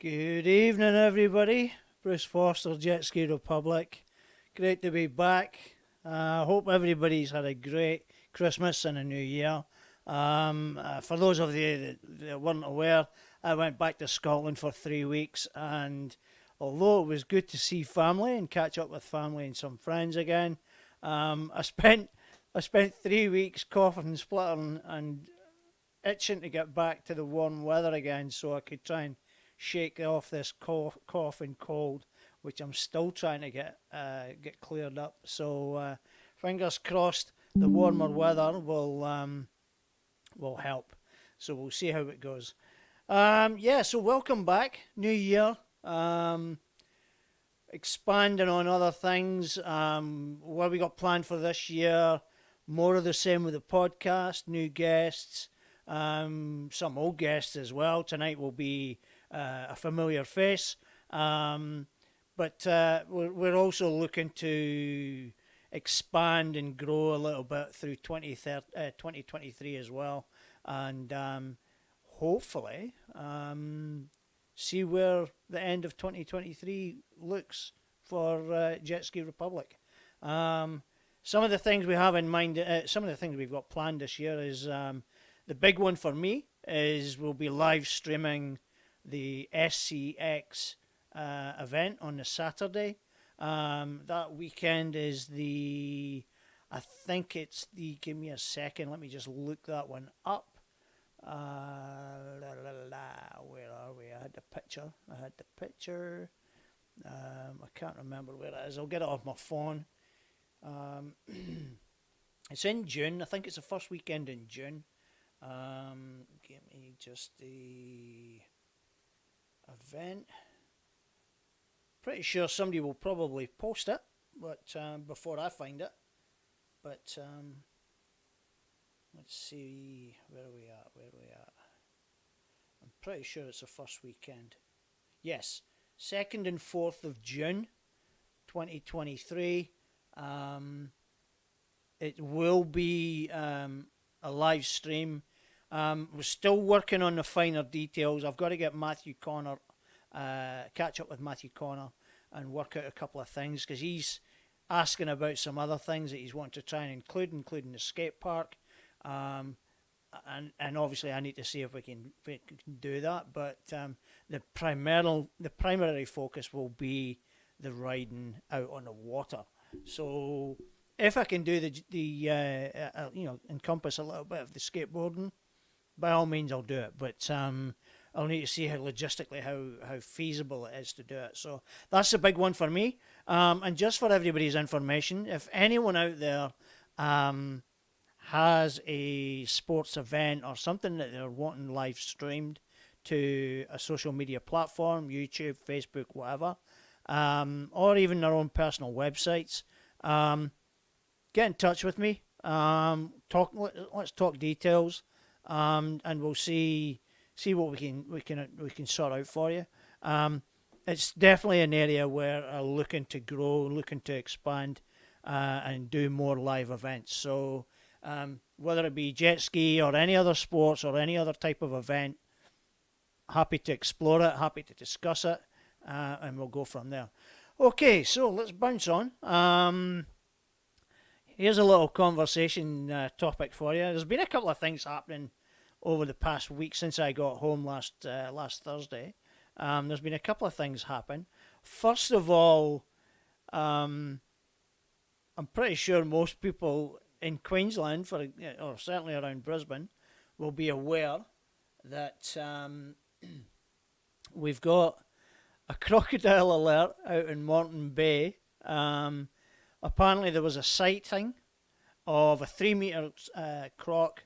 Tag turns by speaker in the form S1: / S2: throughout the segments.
S1: Good evening, everybody. Bruce Foster, Jetski Republic. Great to be back. Hope everybody's had a great Christmas and a New Year. For those of you that weren't aware, I went back to Scotland for 3 weeks, and although it was good to see family and catch up with family and some friends again, I spent 3 weeks coughing and spluttering and itching to get back to the warm weather again, so I could try and shake off this cough and cold, which I'm still trying to get cleared up. So fingers crossed, the warmer weather will help. So we'll see how it goes. So welcome back, New Year. Expanding on other things. What we got planned for this year? More of the same with the podcast. New guests. Some old guests as well. Tonight will be a familiar face, but we're also looking to expand and grow a little bit through 2023 as well, and hopefully see where the end of 2023 looks for Jetski Republic. Some of the things we have in mind, some of the things we've got planned this year is the big one for me is we'll be live streaming the SCX event on the Saturday. That weekend is I think it's give me a second, let me just look that one up. Where are we? I had the picture. I can't remember where it is. I'll get it off my phone. It's in June. I think it's the first weekend in June. Give me just the event. Pretty sure somebody will probably post it, but before I find it. But let's see, where are we at? I'm pretty sure it's the first weekend. Yes, 2nd and 4th of June, 2023. It will be a live stream. We're still working on the finer details. I've got to get Matthew Connor, catch up with Matthew Connor and work out a couple of things, because he's asking about some other things that he's wanting to try and including the skate park. And obviously I need to see if we can do that. But the primary focus will be the riding out on the water. So if I can do the encompass a little bit of the skateboarding, by all means I'll do it. But I'll need to see how logistically how feasible it is to do it. So that's the big one for me. And just for everybody's information, if anyone out there has a sports event or something that they're wanting live streamed to a social media platform, YouTube, Facebook, whatever, or even their own personal websites, get in touch with me. Let's talk details, and we'll see what we can sort out for you. It's definitely an area where I'm looking to grow, looking to expand, and do more live events. So whether it be jet ski or any other sports or any other type of event, happy to explore it, happy to discuss it, and we'll go from there. Okay, so let's bounce on. Here's a little conversation topic for you. There's been a couple of things happening over the past week since I got home last Thursday. there's been a couple of things happen. First of all, I'm pretty sure most people in Queensland, or certainly around Brisbane, will be aware that we've got a crocodile alert out in Moreton Bay. Apparently there was a sighting of a 3 metre croc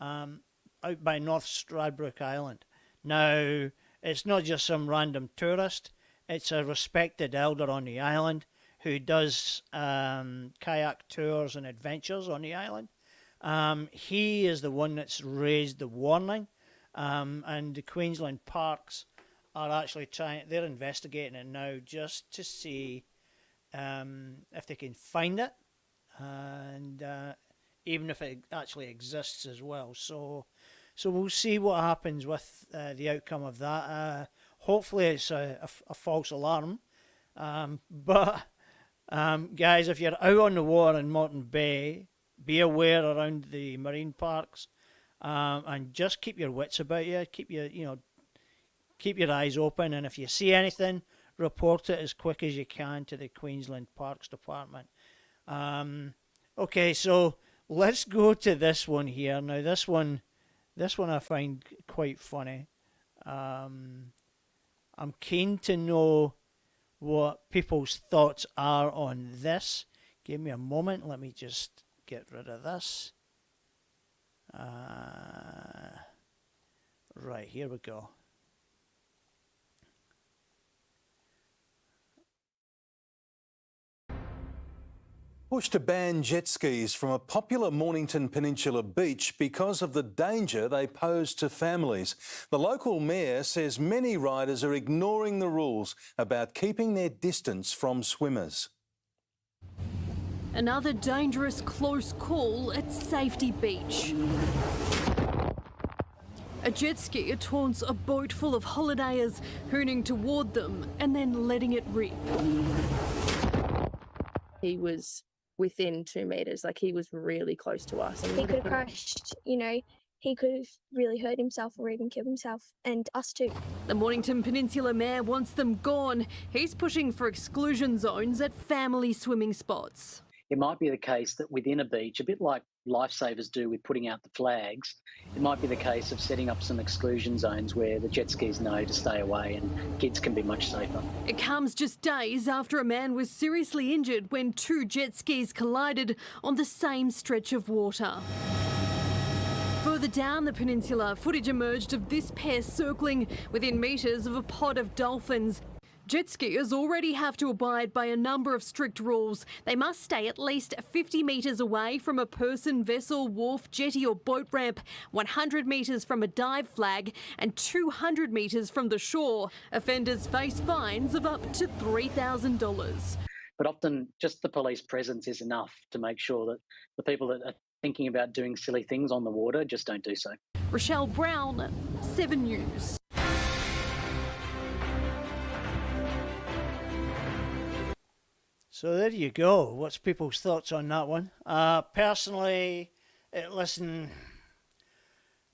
S1: out by North Stradbroke Island. Now, it's not just some random tourist, it's a respected elder on the island who does kayak tours and adventures on the island. He is the one that's raised the warning, and the Queensland parks are actually they're investigating it now just to see if they can find it, and even if it actually exists as well. So we'll see what happens with the outcome of that. Hopefully it's a false alarm, but guys, if you're out on the water in Moreton Bay, be aware around the marine parks, and just keep your wits about you. Keep your eyes open, and if you see anything, report it as quick as you can to the Queensland Parks Department. Okay, so let's go to this one here. Now, this one I find quite funny. I'm keen to know what people's thoughts are on this. Give me a moment. Let me just get rid of this. Right, here we go.
S2: Push to ban jet skis from a popular Mornington Peninsula beach because of the danger they pose to families. The local mayor says many riders are ignoring the rules about keeping their distance from swimmers.
S3: Another dangerous close call at Safety Beach. A jet skier taunts a boat full of holidayers, hooning toward them and then letting it rip.
S4: He was within 2 metres, like he was really close to us.
S5: He could have crashed, he could have really hurt himself or even killed himself, and us too.
S3: The Mornington Peninsula Mayor wants them gone. He's pushing for exclusion zones at family swimming spots.
S6: It might be the case that within a beach, a bit like lifesavers do with putting out the flags, it might be the case of setting up some exclusion zones where the jet skis know to stay away and kids can be much safer.
S3: It comes just days after a man was seriously injured when 2 jet skis collided on the same stretch of water. Further down the peninsula, footage emerged of this pair circling within metres of a pod of dolphins. Jet skiers already have to abide by a number of strict rules. They must stay at least 50 metres away from a person, vessel, wharf, jetty or boat ramp, 100 metres from a dive flag and 200 metres from the shore. Offenders face fines of up to $3,000.
S6: But often just the police presence is enough to make sure that the people that are thinking about doing silly things on the water just don't do so.
S3: Rochelle Brown, 7 News.
S1: So there you go. What's people's thoughts on that one? Personally, listen,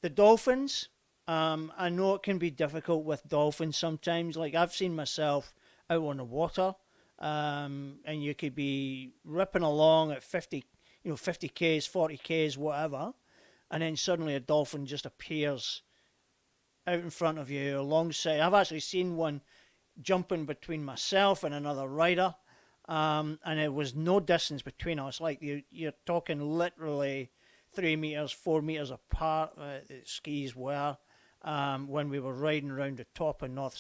S1: the dolphins, I know it can be difficult with dolphins sometimes. Like, I've seen myself out on the water, and you could be ripping along at 50 k's, 40 k's, whatever, and then suddenly a dolphin just appears out in front of you alongside. I've actually seen one jumping between myself and another rider. And it was no distance between us. Like, you're talking literally 3 meters, 4 meters apart. The skis were when we were riding around the top of North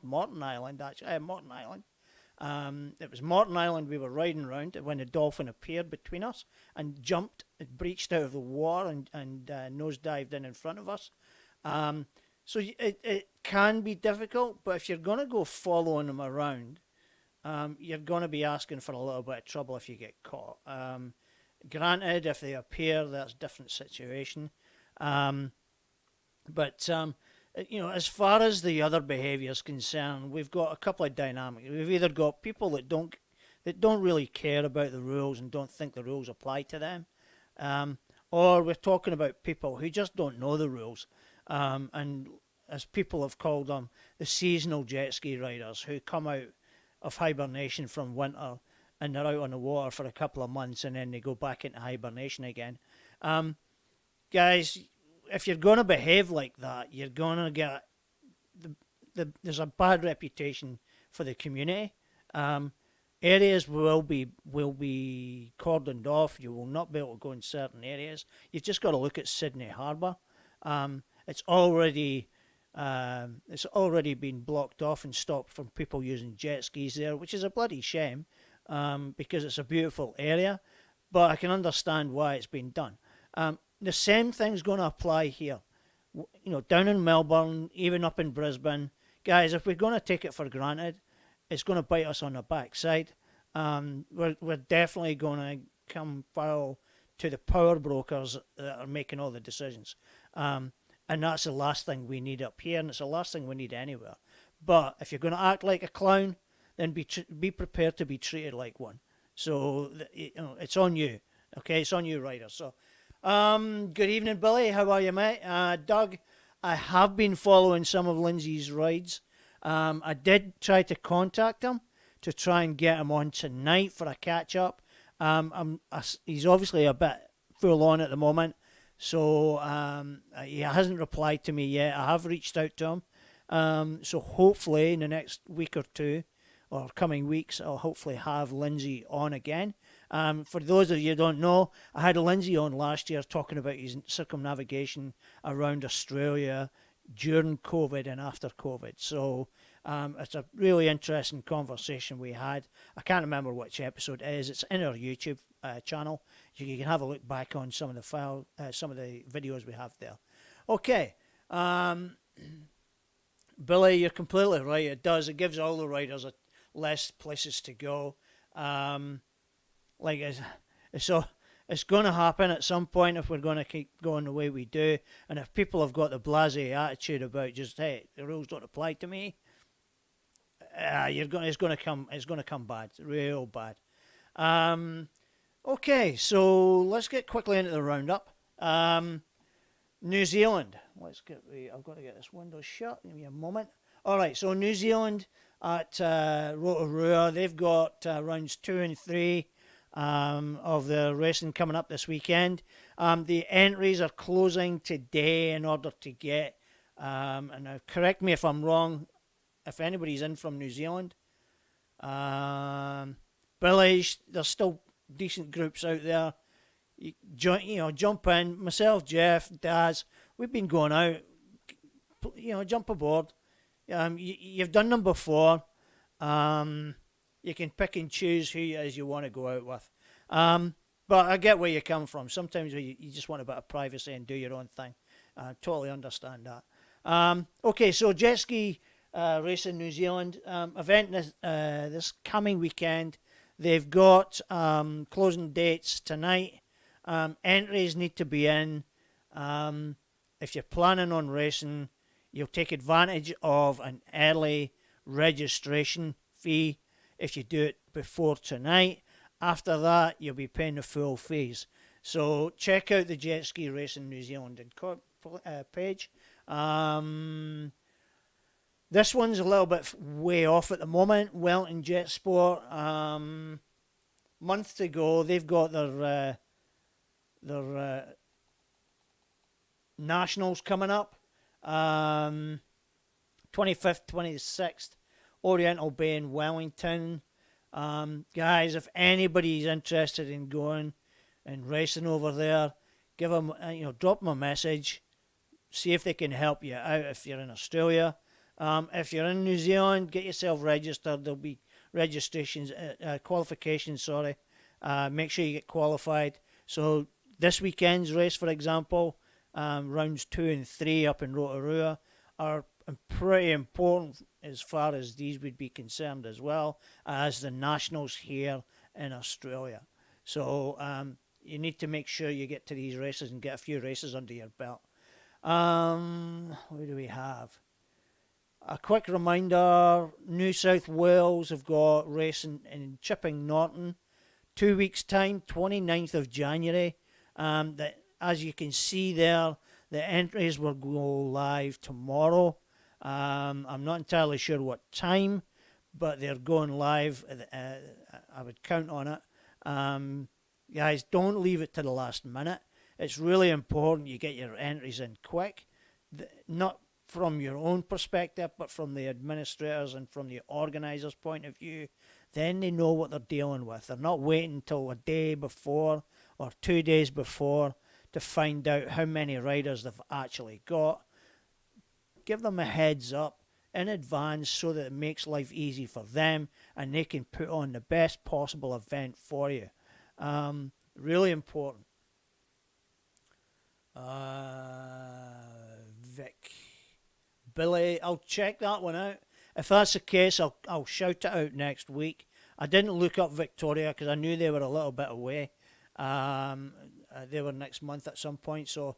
S1: Moreton Island, actually. Moreton Island. It was Moreton Island we were riding around when the dolphin appeared between us and jumped, it breached out of the water and nosedived in front of us. So it can be difficult, but if you're going to go following them around, you're going to be asking for a little bit of trouble if you get caught. Granted, if they appear, that's a different situation. But as far as the other behaviour is concerned, we've got a couple of dynamics. We've either got people that don't really care about the rules and don't think the rules apply to them, or we're talking about people who just don't know the rules. And as people have called them, the seasonal jet ski riders who come out of hibernation from winter and they're out on the water for a couple of months and then they go back into hibernation again. Guys, if you're going to behave like that, you're going to get there's a bad reputation for the community. Areas will be cordoned off. You will not be able to go in certain areas. You've just got to look at Sydney Harbour. It's already been blocked off and stopped from people using jet skis there, which is a bloody shame, because it's a beautiful area. But I can understand why it's been done. The same thing's going to apply here. Down in Melbourne, even up in Brisbane. Guys, if we're going to take it for granted, it's going to bite us on the backside. We're definitely going to come foul to the power brokers that are making all the decisions. And that's the last thing we need up here, and it's the last thing we need anywhere. But if you're going to act like a clown, then be prepared to be treated like one. So it's on you. Okay, it's on you, riders. So, good evening, Billy. How are you, mate? Doug, I have been following some of Lindsay's rides. I did try to contact him to try and get him on tonight for a catch-up. He's obviously a bit full on at the moment, so he hasn't replied to me yet. I have reached out to him. So hopefully in the next week or two, or coming weeks, I'll hopefully have Lindsay on again. For those of you who don't know, I had Lindsay on last year talking about his circumnavigation around Australia during COVID and after COVID. So it's a really interesting conversation we had. I can't remember which episode it is. It's in our YouTube channel. You can have a look back on some of the videos we have there. Okay. Billy, you're completely right. It does. It gives all the riders less places to go. It's going to happen at some point if we're going to keep going the way we do. And if people have got the blasé attitude about just, hey, the rules don't apply to me, it's going to come bad, real bad. Okay, so let's get quickly into the roundup. New Zealand. I've got to get this window shut. Give me a moment. All right, so New Zealand at Rotorua, they've got rounds 2 and 3 of the racing coming up this weekend. The entries are closing today in order to get, and now correct me if I'm wrong, if anybody's in from New Zealand. Billy, there's still decent groups out there. Jump in. Myself, Jeff, Daz, we've been going out. Jump aboard. You've done them before. You can pick and choose who it is you want to go out with. But I get where you come from. Sometimes you just want a bit of privacy and do your own thing. I totally understand that. Okay, so Jetski race in New Zealand. Event this coming weekend. They've got closing dates tonight. Entries need to be in. If you're planning on racing, you'll take advantage of an early registration fee if you do it before tonight. After that, you'll be paying the full fees. So check out the Jetski Race in New Zealand page. This one's a little bit way off at the moment. Wellington Jet Sport, month to go. They've got their nationals coming up. 25th, 26th, Oriental Bay in Wellington. Guys, if anybody's interested in going and racing over there, give them, drop them a message. See if they can help you out if you're in Australia. If you're in New Zealand, get yourself registered. There'll be qualifications. Make sure you get qualified. So this weekend's race, for example, rounds 2 and 3 up in Rotorua are pretty important as far as these would be concerned, as well as the nationals here in Australia. So you need to make sure you get to these races and get a few races under your belt. What do we have? A quick reminder, New South Wales have got racing in Chipping Norton, 2 weeks' time, 29th of January. That, as you can see there, The entries will go live tomorrow. I'm not entirely sure what time, but they're going live. I would count on it. Guys, don't leave it to the last minute. It's really important you get your entries in quick. Not from your own perspective, but from the administrators and from the organisers' point of view. Then they know what they're dealing with. They're not waiting until a day before or 2 days before to find out how many riders they've actually got. Give them a heads up in advance so that it makes life easy for them and they can put on the best possible event for you. Really important. Vic. Billy, I'll check that one out. If that's the case, I'll shout it out next week. I didn't look up Victoria because I knew they were a little bit away. They were next month at some point. So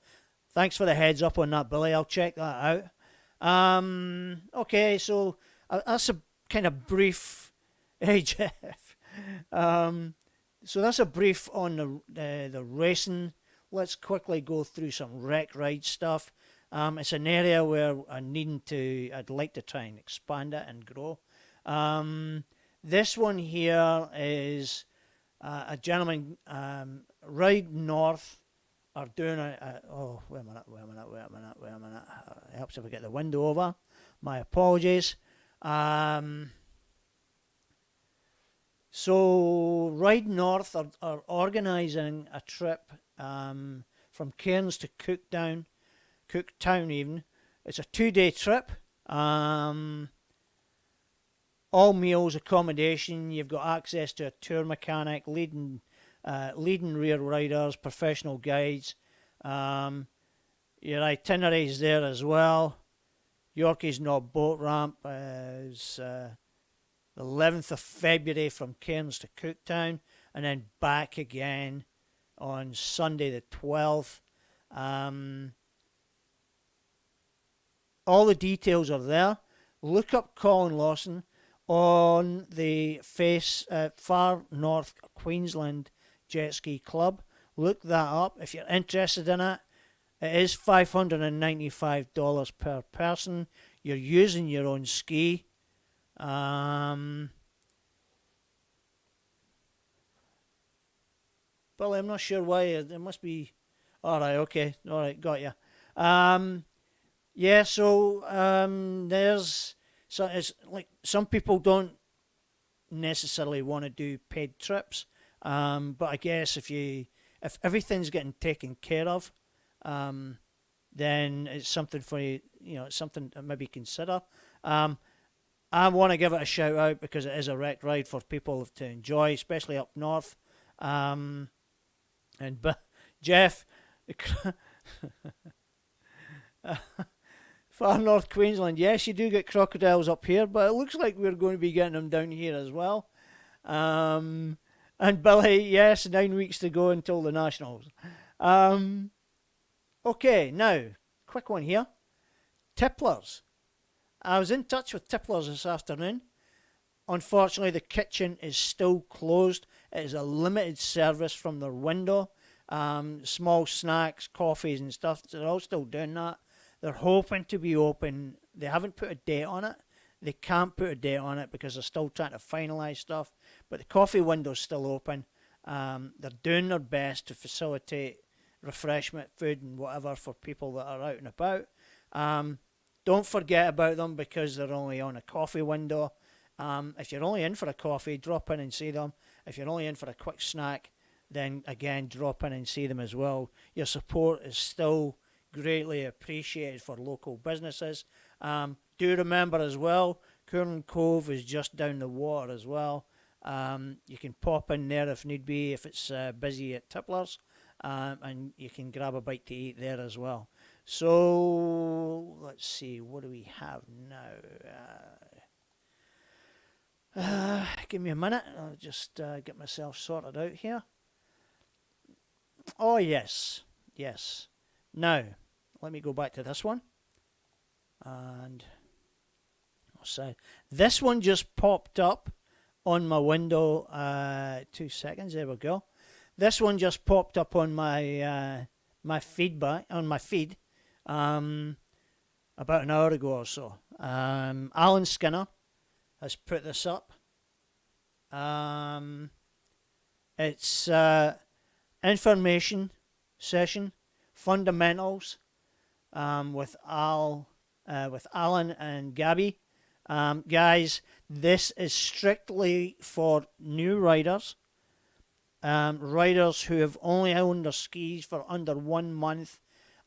S1: thanks for the heads up on that, Billy. I'll check that out. Okay, so that's a kind of brief. Hey, Jeff. So that's a brief on the racing. Let's quickly go through some rec ride stuff. It's an area where I'd like to try and expand it and grow. This one here is a gentleman, Ride North, are doing wait a minute. It helps if I get the window over. My apologies. So Ride North are organising a trip from Cairns to Cooktown even. It's a 2-day trip. All meals, accommodation. You've got access to a tour mechanic, leading rear riders, professional guides. Your itinerary's there as well. Yorkie's Knob boat ramp is the 11th of February from Cairns to Cooktown, and then back again on Sunday the 12th. All the details are there. Look up Colin Lawson on the Far North Queensland Jetski Club. Look that up if you're interested in it. It is $595 per person. You're using your own ski. Billy, I'm not sure why. It must be... Alright, okay. Alright, got you. Yeah, so it's like some people don't necessarily want to do paid trips, but I guess if everything's getting taken care of, then it's something for you. It's something to maybe consider. I want to give it a shout out because it is a rec ride for people to enjoy, especially up north. Jeff. Far North Queensland, yes, you do get crocodiles up here, but it looks like we're going to be getting them down here as well. And Billy, yes, 9 weeks to go until the Nationals. Okay, now, quick one here. Tipplers. I was in touch with Tipplers this afternoon. Unfortunately, the kitchen is still closed. It is a limited service from their window. Small snacks, coffees and stuff, they're all still doing that. They're hoping to be open. They haven't put a date on it. They can't put a date on it because they're still trying to finalise stuff. But the coffee window's still open. They're doing their best to facilitate refreshment, food and whatever for people that are out and about. Don't forget about them because they're only on a coffee window. If you're only in for a coffee, drop in and see them. If you're only in for a quick snack, then again, drop in and see them as well. Your support is still greatly appreciated for local businesses. Do remember as well, Curran Cove is just down the water as well. You can pop in there if need be, if it's busy at Tipplers, and you can grab a bite to eat there as well. So let's see, what do we have now? Give me a minute, I'll just get myself sorted out here. Oh yes. Now, let me go back to this one. And so this one just popped up on my window. 2 seconds. There we go. This one just popped up on my my feed. about an hour ago or so. Alan Skinner has put this up. It's information session, fundamentals, with Alan and Gabby. Guys, this is strictly for new riders. Riders who have only owned their skis for under 1 month,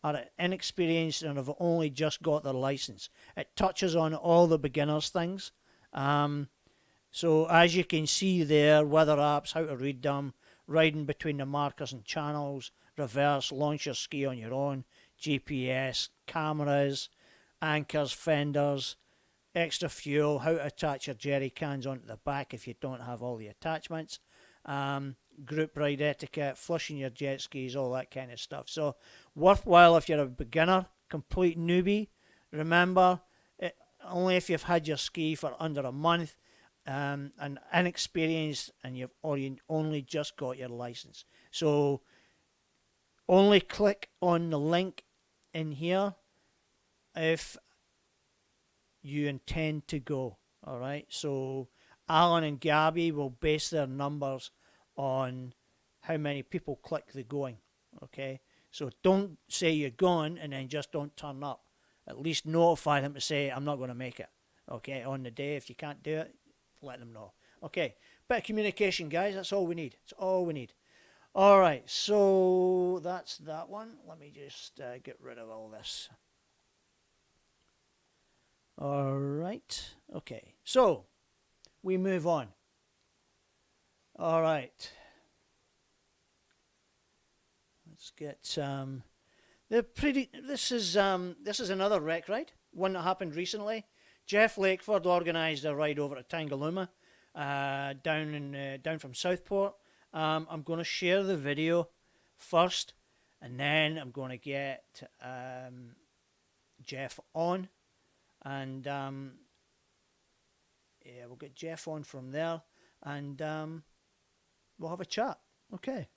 S1: are inexperienced and have only just got their license. It touches on all the beginners things. So as you can see there, weather apps, how to read them, riding between the markers and channels, reverse, launch your ski on your own, GPS, cameras, anchors, fenders, extra fuel, how to attach your jerry cans onto the back if you don't have all the attachments, group ride etiquette, flushing your jet skis, all that kind of stuff. So worthwhile if you're a beginner, complete newbie. Remember, only if you've had your ski for under a month, and inexperienced, and you only just got your license. So only click on the link in here if you intend to go. All right. So Alan and Gabby will base their numbers on how many people click the going. Okay. So don't say you're going and then just don't turn up. At least notify them to say, I'm not going to make it. Okay. On the day, if you can't do it, let them know. Okay. Bit of communication, guys. That's all we need. It's all we need. All right. So that's that one. Let me just get rid of all this. All right. Okay. So we move on. All right. Let's get this is another wreck ride, one that happened recently. Jeff Lakeford organised a ride over to Tangalooma, down from Southport. I'm going to share the video first, and then I'm going to get Jeff on, and yeah, we'll get Jeff on from there, and we'll have a chat. Okay.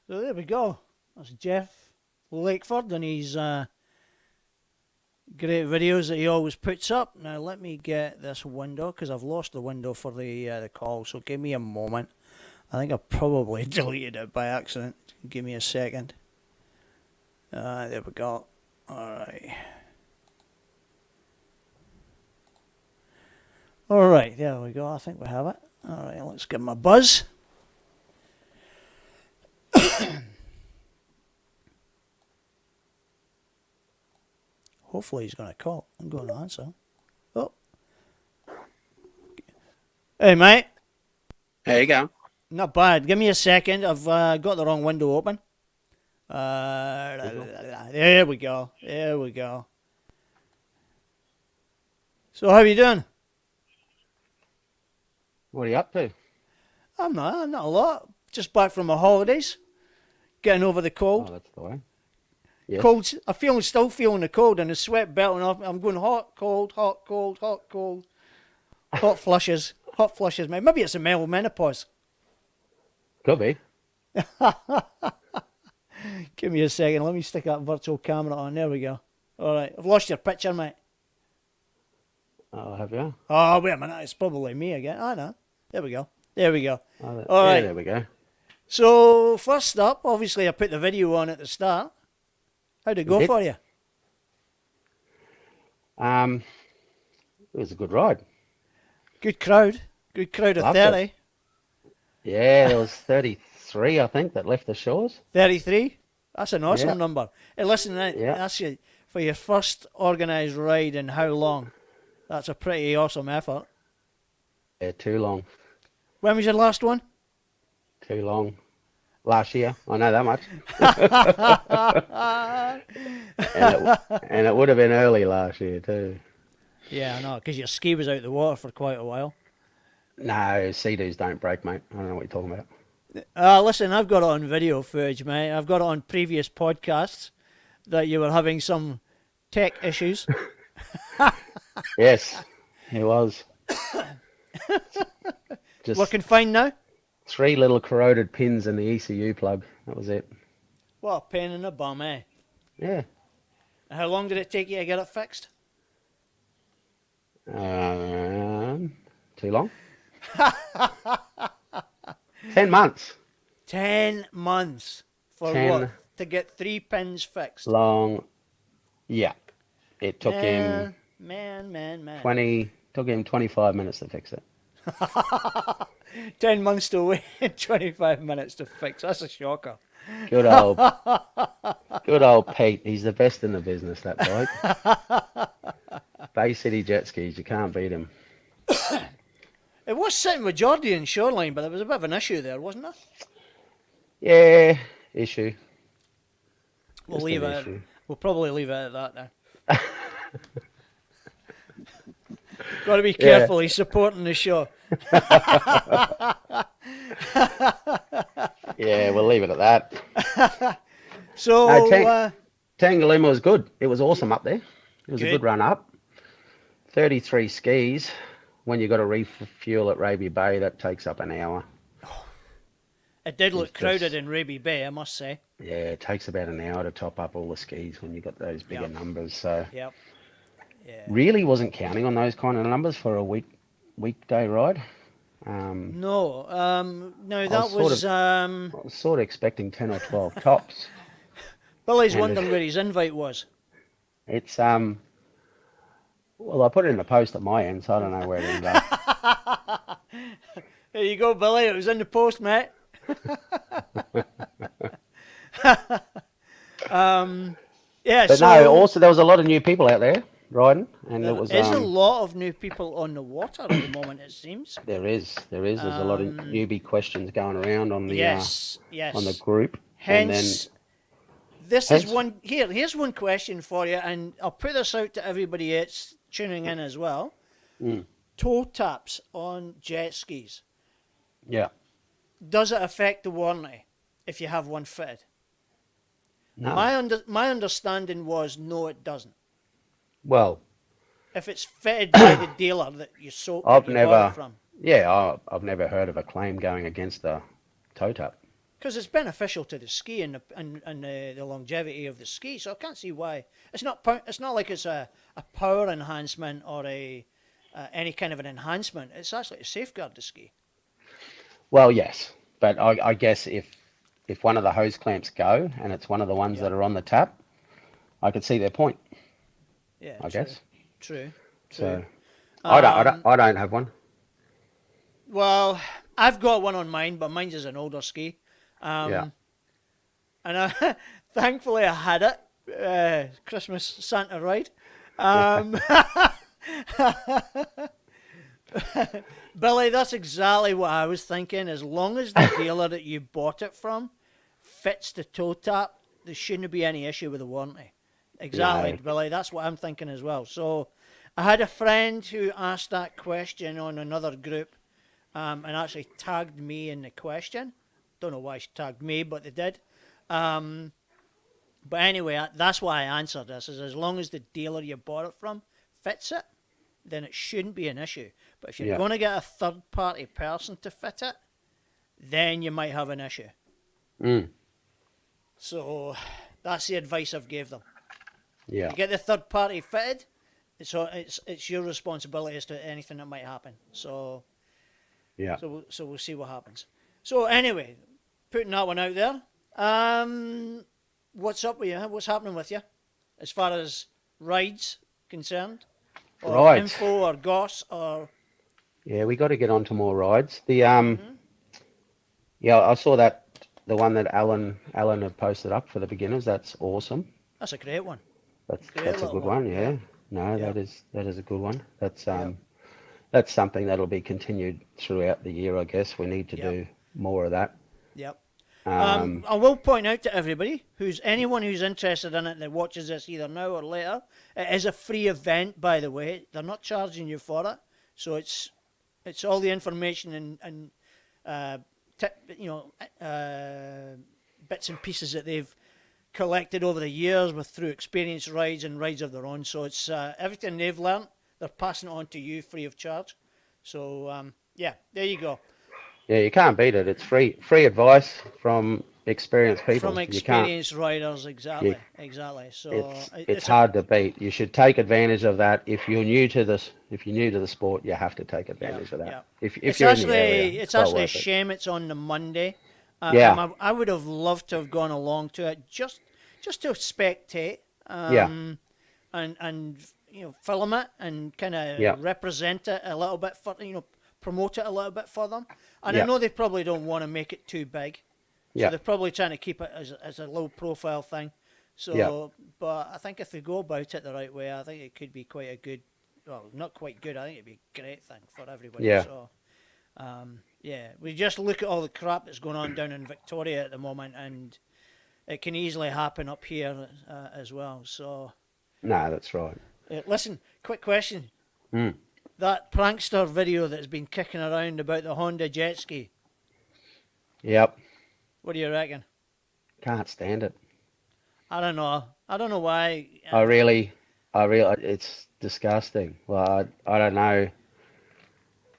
S1: So there we go. That's Jeff Lakeford and his great videos that he always puts up. Now let me get this window, because I've lost the window for the call, so give me a moment. I think I probably deleted it by accident. Give me a second. There we go. Alright. Alright, there we go. I think we have it. Alright, let's give him a buzz. Hopefully he's going to call. I'm going to answer. Oh. Hey, mate.
S7: There you go.
S1: Not bad. Give me a second. I've got the wrong window open. There we go. There we go. So how you doing?
S7: What are you up to?
S1: I'm not a lot. Just back from my holidays. Getting over the cold.
S7: Oh, that's the way. Yes.
S1: Cold. I'm still feeling the cold and the sweat belting off. I'm going hot, cold, hot, cold, hot, cold. Hot flushes. Hot flushes, mate. Maybe it's a male menopause.
S7: Could be.
S1: Give me a second. Let me stick that virtual camera on. There we go. All right. I've lost your picture, mate.
S7: Oh, have you?
S1: Oh, wait a minute. It's probably me again. I know. There we go. There we go.
S7: Oh,
S1: All right.
S7: There we go.
S1: So, first up, obviously, I put the video on at the start. How'd it go for you?
S7: It was a good ride.
S1: Good crowd. Good crowd of
S7: Loved
S1: 30.
S7: it. Yeah, there was 33, I think, that left the shores.
S1: 33? That's an awesome
S7: Yeah.
S1: number. Hey, listen,
S7: Yeah.
S1: that's for your first organised ride in how long? That's a pretty awesome effort.
S7: Yeah, too long.
S1: When was your last one?
S7: Too long. Last year, I know that much. and it would have been early last year too.
S1: Yeah, I know, because your ski was out the water for quite a while.
S7: No, sea-doos don't break, mate. I don't know what you're talking about.
S1: Listen, I've got it on video footage, mate. I've got it on previous podcasts that you were having some tech issues.
S7: Yes, it was. Just
S1: Looking fine now?
S7: 3 little corroded pins in the ECU plug. That was it.
S1: What a pain in the bum, eh?
S7: Yeah.
S1: How long did it take you to get it fixed?
S7: Too long. 10 months.
S1: 10 months for
S7: 10
S1: what? To get 3 pins fixed.
S7: Long. Yeah. It took him
S1: Man.
S7: 25 minutes to fix it.
S1: 10 months to wait and 25 minutes to fix. That's a shocker.
S7: Good old Pete. He's the best in the business, that bloke. Bay City Jetskis, you can't beat him.
S1: It was sitting with Geordie in Shoreline, but there was a bit of an issue there, wasn't there?
S7: Yeah, issue.
S1: We'll
S7: Just
S1: leave
S7: an
S1: it.
S7: issue.
S1: We'll probably leave it at that now. Got to be careful. He's supporting the show.
S7: Yeah, we'll leave it at that.
S1: So,
S7: No, Tangalooma was good. It was awesome up there. It was a
S1: Good.
S7: good run up. 33 skis. When you got to refuel at Raby Bay, that takes up an hour.
S1: it did look
S7: it's
S1: crowded
S7: just-
S1: in Raby Bay, I must say.
S7: Yeah, it takes about an hour to top up all the skis when you got those bigger
S1: Yep.
S7: numbers. So
S1: Yep. Yeah.
S7: really wasn't counting on those kind of numbers for a weekday ride.
S1: No. No, that
S7: was
S1: was.
S7: I was sort of expecting 10 or 12 tops.
S1: Billy's
S7: and
S1: wondering where his invite was.
S7: It's well, I put it in the post at my end, so I don't know where it ended up.
S1: There you go, Billy. It was in the post, mate. Yeah.
S7: But
S1: so
S7: no, also there was a lot of new people out there riding, and it was
S1: there's a lot of new people on the water at the moment. It seems.
S7: There's a lot of newbie questions going around on the
S1: Yes.
S7: on the group.
S1: Hence, this
S7: Hence-
S1: is one here. Here's one question for you, and I'll put this out to everybody else tuning in as well. Toe taps on jet skis.
S7: Yeah.
S1: Does it affect the warranty if you have one fitted?
S7: No.
S1: My understanding was no, it doesn't.
S7: Well,
S1: If it's fitted by the dealer that you sold,
S7: I've
S1: that you bought
S7: never.
S1: it from,
S7: I've never heard of a claim going against the toe tap.
S1: because it's beneficial to the ski and the longevity of the ski. So I can't see why it's not. It's not like it's a power enhancement or any kind of an enhancement. It's actually to safeguard the ski.
S7: Well, yes, but I guess if one of the hose clamps go and it's one of the ones that are on the tap, I could see their point.
S1: Yeah,
S7: I guess.
S1: True.
S7: So I don't have one.
S1: Well, I've got one on mine, but mine's is an older ski.
S7: Yeah.
S1: And thankfully I had it. Christmas Santa ride. Um, Billy, that's exactly what I was thinking. As long as the dealer that you bought it from fits the toe tap, there shouldn't be any issue with the warranty. Exactly,
S7: No.
S1: Billy. That's what I'm thinking as well. So I had a friend who asked that question on another group and actually tagged me in the question. Don't know why she tagged me, but they did. But anyway, that's why I answered this, is as long as the dealer you bought it from fits it, then it shouldn't be an issue. But if you're going to get a third-party person to fit it, then you might have an issue. So that's the advice I've gave them.
S7: Yeah.
S1: You get the third party fitted, so it's your responsibility as to anything that might happen. So
S7: Yeah.
S1: so we'll see what happens. So anyway, putting that one out there. What's up with you? What's happening with you, as far as rides concerned, or
S7: Rides.
S1: info, or goss, or
S7: Yeah, we got to get on to more rides. The yeah, I saw that the one that Alan had posted up for the beginners. That's awesome.
S1: that's a great one.
S7: That's
S1: Great
S7: a
S1: little
S7: good
S1: one,
S7: one. Yeah.
S1: yeah.
S7: No,
S1: Yeah.
S7: that is a good one. That's something that'll be continued throughout the year, I guess. We need to do more of that.
S1: Yep. I will point out to everybody anyone who's interested in it that watches this either now or later, it is a free event, by the way. They're not charging you for it, so it's all the information and bits and pieces that they've collected over the years through experience rides and rides of their own. So it's everything they've learnt, they're passing it on to you free of charge. So yeah, there you go.
S7: Yeah, you can't beat it. It's free advice from experienced people.
S1: From experienced riders, exactly. So
S7: it's hard to beat. You should take advantage of that. If you're new to this, if you're new to the sport, you have to take advantage of that.
S1: Yeah.
S7: If
S1: it's
S7: you're
S1: actually
S7: in the area,
S1: it's actually a
S7: worth it.
S1: shame it's on the Monday.
S7: Yeah.
S1: I would have loved to have gone along to it just to spectate.
S7: Yeah.
S1: And film it and kind of represent it a little bit for promote it a little bit for them. And I know they probably don't want to make it too big, so they're probably trying to keep it as a low profile thing. So, but I think if they go about it the right way, I think it could be quite a good, well, not quite good. I think it'd be a great thing for everybody.
S7: Yeah.
S1: So, we just look at all the crap that's going on down in Victoria at the moment, and it can easily happen up here as well. So.
S7: No, that's right.
S1: Listen, quick question. That prankster video that's been kicking around about the Honda Jetski,
S7: Yep.
S1: what do you reckon?
S7: Can't stand it.
S1: I don't know why.
S7: I really, it's disgusting. Well, I don't know.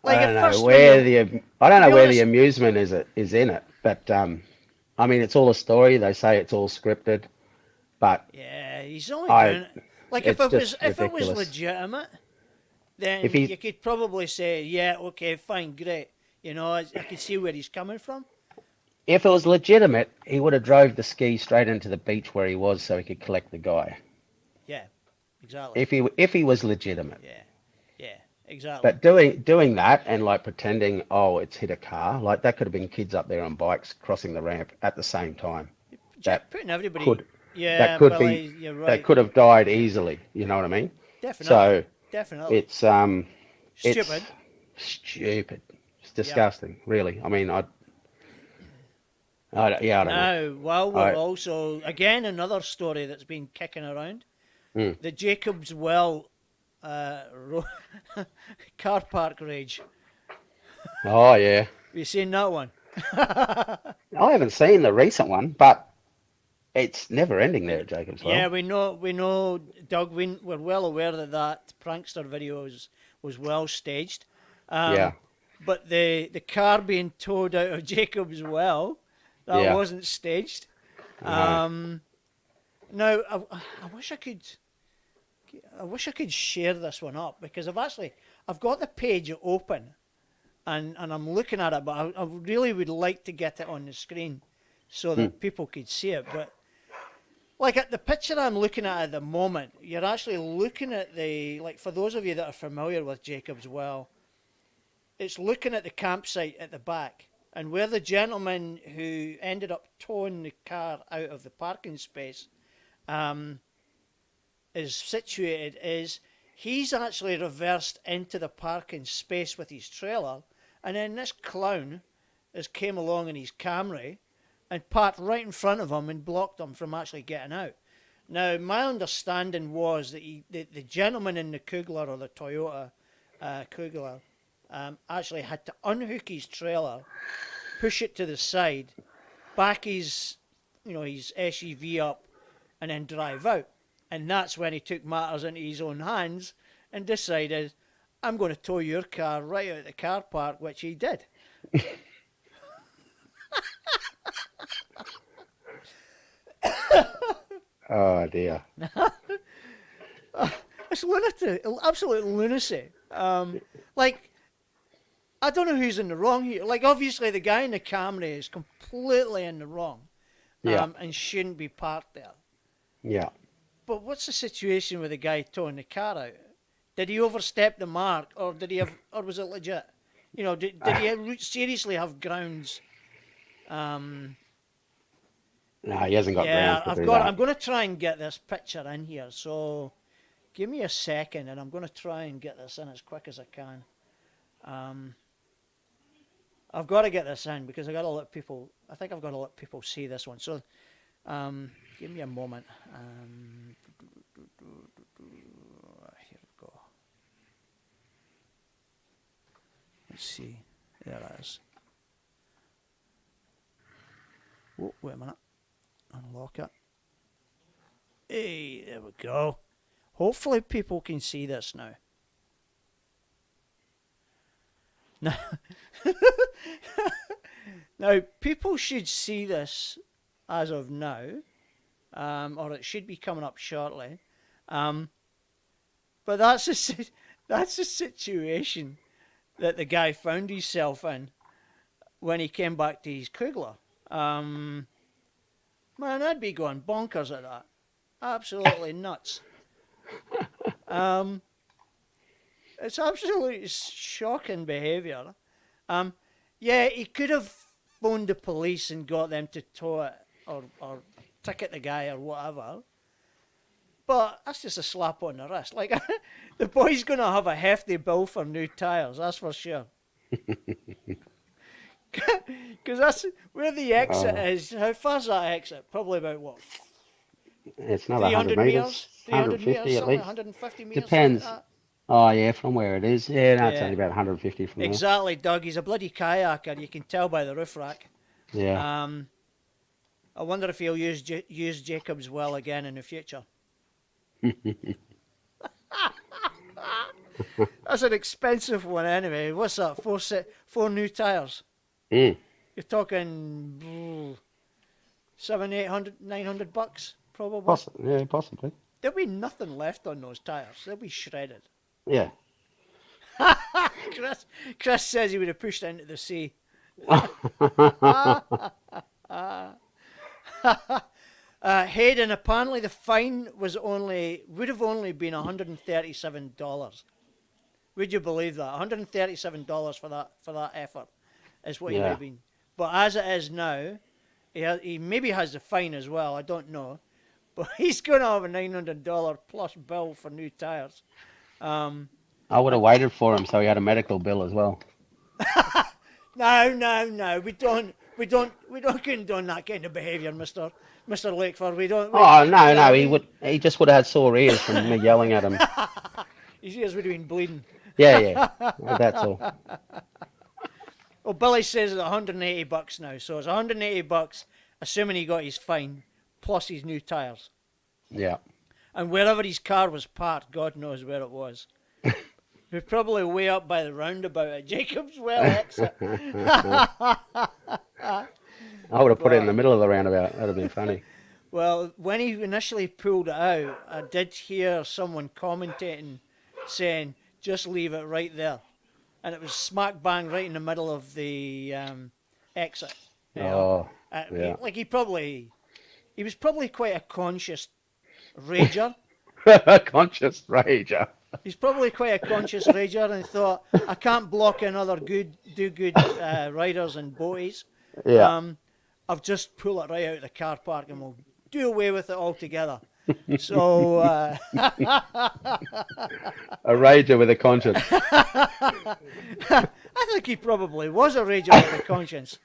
S1: Like,
S7: I
S1: at
S7: don't know
S1: first
S7: where
S1: when
S7: the I don't know
S1: be
S7: where
S1: honest-
S7: the amusement is in it, but I mean, it's all a story. They say it's all scripted, but
S1: Yeah, he's only doing it. Like
S7: it's
S1: if
S7: just
S1: it was
S7: ridiculous.
S1: legitimate, then
S7: If he-
S1: you could probably say, yeah, okay, fine, great. I could see where he's coming from.
S7: if it was legitimate, he would have drove the ski straight into the beach where he was, so he could collect the guy.
S1: Yeah, exactly.
S7: If he was legitimate.
S1: Yeah, exactly.
S7: But doing that and like pretending, oh, it's hit a car, like that could have been kids up there on bikes crossing the ramp at the same time. That
S1: putting everybody.
S7: could
S1: Yeah,
S7: that could
S1: Billy,
S7: be
S1: you're right.
S7: that could have died easily. You know what I mean?
S1: Definitely.
S7: So
S1: Definitely.
S7: it's
S1: Stupid.
S7: It's stupid. It's disgusting, really. I mean, I don't know.
S1: Now, while we're also, again, another story that's been kicking around, the Jacobs Well car park rage.
S7: Oh yeah.
S1: Have you seen that one?
S7: I haven't seen the recent one, but it's never ending there at Jacobs Well.
S1: Yeah, we know, Doug. We're well aware that prankster video was well staged.
S7: Yeah.
S1: But the car being towed out of Jacobs Well, that wasn't staged.
S7: No.
S1: Now I wish I could share this one up, because I've got the page open, and I'm looking at it, but I really would like to get it on the screen so that people could see it. But like at the picture I'm looking at the moment, you're actually looking at for those of you that are familiar with Jacobs Well, it's looking at the campsite at the back, and where the gentleman who ended up towing the car out of the parking space, is situated is he's actually reversed into the parking space with his trailer, and then this clown has came along in his Camry and parked right in front of him and blocked him from actually getting out. Now, my understanding was that the gentleman in the Kugler, or the Toyota Kugler, actually had to unhook his trailer, push it to the side, back his SUV up, and then drive out. And that's when he took matters into his own hands and decided, I'm going to tow your car right out of the car park, which he did.
S7: Oh dear.
S1: It's lunatic, absolute lunacy. Like, I don't know who's in the wrong here. Like, obviously the guy in the Camry is completely in the wrong,
S7: Yeah.
S1: and shouldn't be parked there.
S7: Yeah.
S1: But what's the situation with the guy towing the car out? Did he overstep the mark, or was it legit? You know, did he seriously have grounds?
S7: No, he hasn't got
S1: Yeah,
S7: grounds to do that.
S1: I'm going to try and get this picture in here. So, give me a second, and I'm going to try and get this in as quick as I can. I've got to get this in because I think I've got to let people see this one. So, give me a moment. Here we go. Let's see. There it is. Oh, wait a minute. Unlock it. Hey, there we go. Hopefully people can see this now. Now, people should see this as of now, or it should be coming up shortly. But that's a situation that the guy found himself in when he came back to his Kugler. Man, I'd be going bonkers at that. Absolutely nuts. It's absolutely shocking behaviour. Yeah, he could have phoned the police and got them to tow it or ticket the guy or whatever. But that's just a slap on the wrist. Like, the boy's going to have a hefty bill for new tyres, that's for sure. Because that's where the exit is. How far's that exit? Probably about what?
S7: It's another 100 metres. 150 at least.
S1: 150 metres.
S7: Depends. Oh, yeah, from where it is. Yeah, no, it's only about 150 from
S1: Exactly, Doug. He's a bloody kayaker. You can tell by the roof rack.
S7: there. Yeah.
S1: I wonder if he'll use Jacob's well again in the future. That's an expensive one anyway. What's that? Four new tyres. You're talking $700, $800, $900 probably.
S7: Yeah, possibly.
S1: There'll be nothing left on those tyres. They'll be shredded.
S7: Yeah.
S1: Chris says he would have pushed it into the sea. Hayden, apparently the fine would have only been $137. Would you believe that? $137 for that effort is what he would have been. But as it is now, he maybe has the fine as well. I don't know, but he's going to have a $900 plus bill for new tyres.
S7: I would have waited for him so he had a medical bill as well.
S1: No. We don't condone that kind of behaviour, Mr. Lakeford. We don't.
S7: No. He just would have had sore ears from me yelling at him.
S1: His ears would have been bleeding.
S7: Yeah. That's all.
S1: Well, Billy says it's $180 now, so it's $180, assuming he got his fine plus his new tyres.
S7: Yeah.
S1: And wherever his car was parked, God knows where it was. We're probably way up by the roundabout at Jacob's Well exit.
S7: I would have put it in the middle of the roundabout. That would have been funny.
S1: Well, when he initially pulled it out, I did hear someone commentating saying, just leave it right there. And it was smack bang right in the middle of the exit.
S7: Yeah.
S1: He was probably quite a conscious rager.
S7: Conscious rager.
S1: He's probably quite a conscious rager and thought, I can't block in other good riders and boaties.
S7: Yeah.
S1: I'll just pull it right out of the car park and we'll do away with it altogether. So
S7: A rager with a conscience.
S1: I think he probably was a rager with a conscience.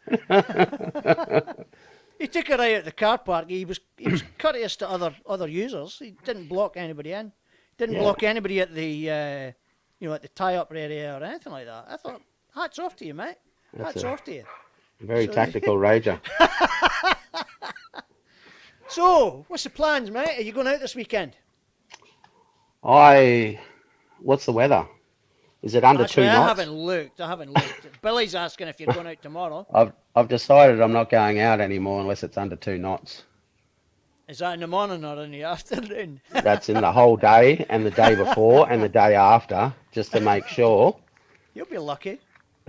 S1: He took her out at the car park. He was courteous to other users. He didn't block anybody in. Didn't block anybody at the at the tie-up area or anything like that. I thought, hats off to you, mate. Hats off to you.
S7: Very tactical rager.
S1: So, what's the plans, mate? Are you going out this weekend?
S7: What's the weather? Is it under 2 knots?
S1: I haven't looked. Billy's asking if you're going out tomorrow.
S7: I've decided I'm not going out anymore unless it's under 2 knots.
S1: Is that in the morning or in the afternoon?
S7: That's in the whole day and the day before and the day after, just to make sure
S1: You'll be lucky.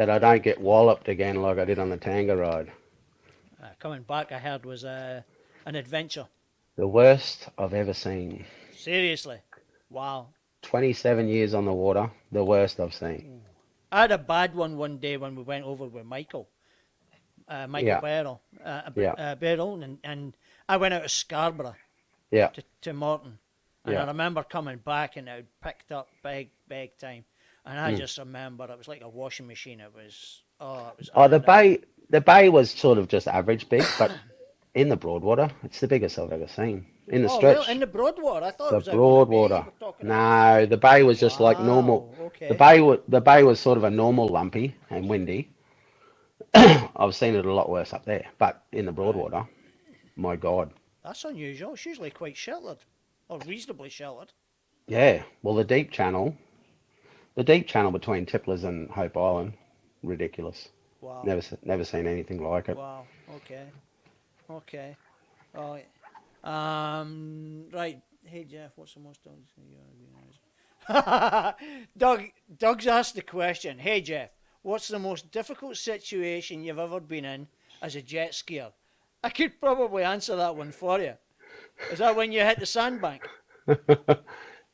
S7: that I don't get walloped again like I did on the Tanga ride.
S1: Coming back, I heard, was an adventure.
S7: The worst I've ever seen.
S1: Seriously. Wow.
S7: 27 years on the water, the worst I've seen.
S1: I had a bad one day when we went over with Michael Barrell, and I went out of Scarborough to Morton. And I remember coming back and it picked up big time. And I just remember it was like a washing machine. It was,
S7: the bay was sort of just average big, but in the Broadwater, it's the biggest I've ever seen. In the stretch.
S1: Really? In the Broadwater? I thought it was
S7: the Broadwater. No, the bay was just like normal. Okay. The bay was sort of a normal lumpy and windy. I've seen it a lot worse up there, but in the Broadwater, my God.
S1: That's unusual. It's usually quite sheltered, or reasonably sheltered.
S7: Yeah, well, the deep channel between Tipler's and Hope Island, ridiculous.
S1: Wow.
S7: Never seen anything like it.
S1: Wow. Okay. All right. Right. Hey Jeff, what's the most Doug's asked the question. Hey Jeff, what's the most difficult situation you've ever been in as a jet skier? I could probably answer that one for you. Is that when you hit the sandbank?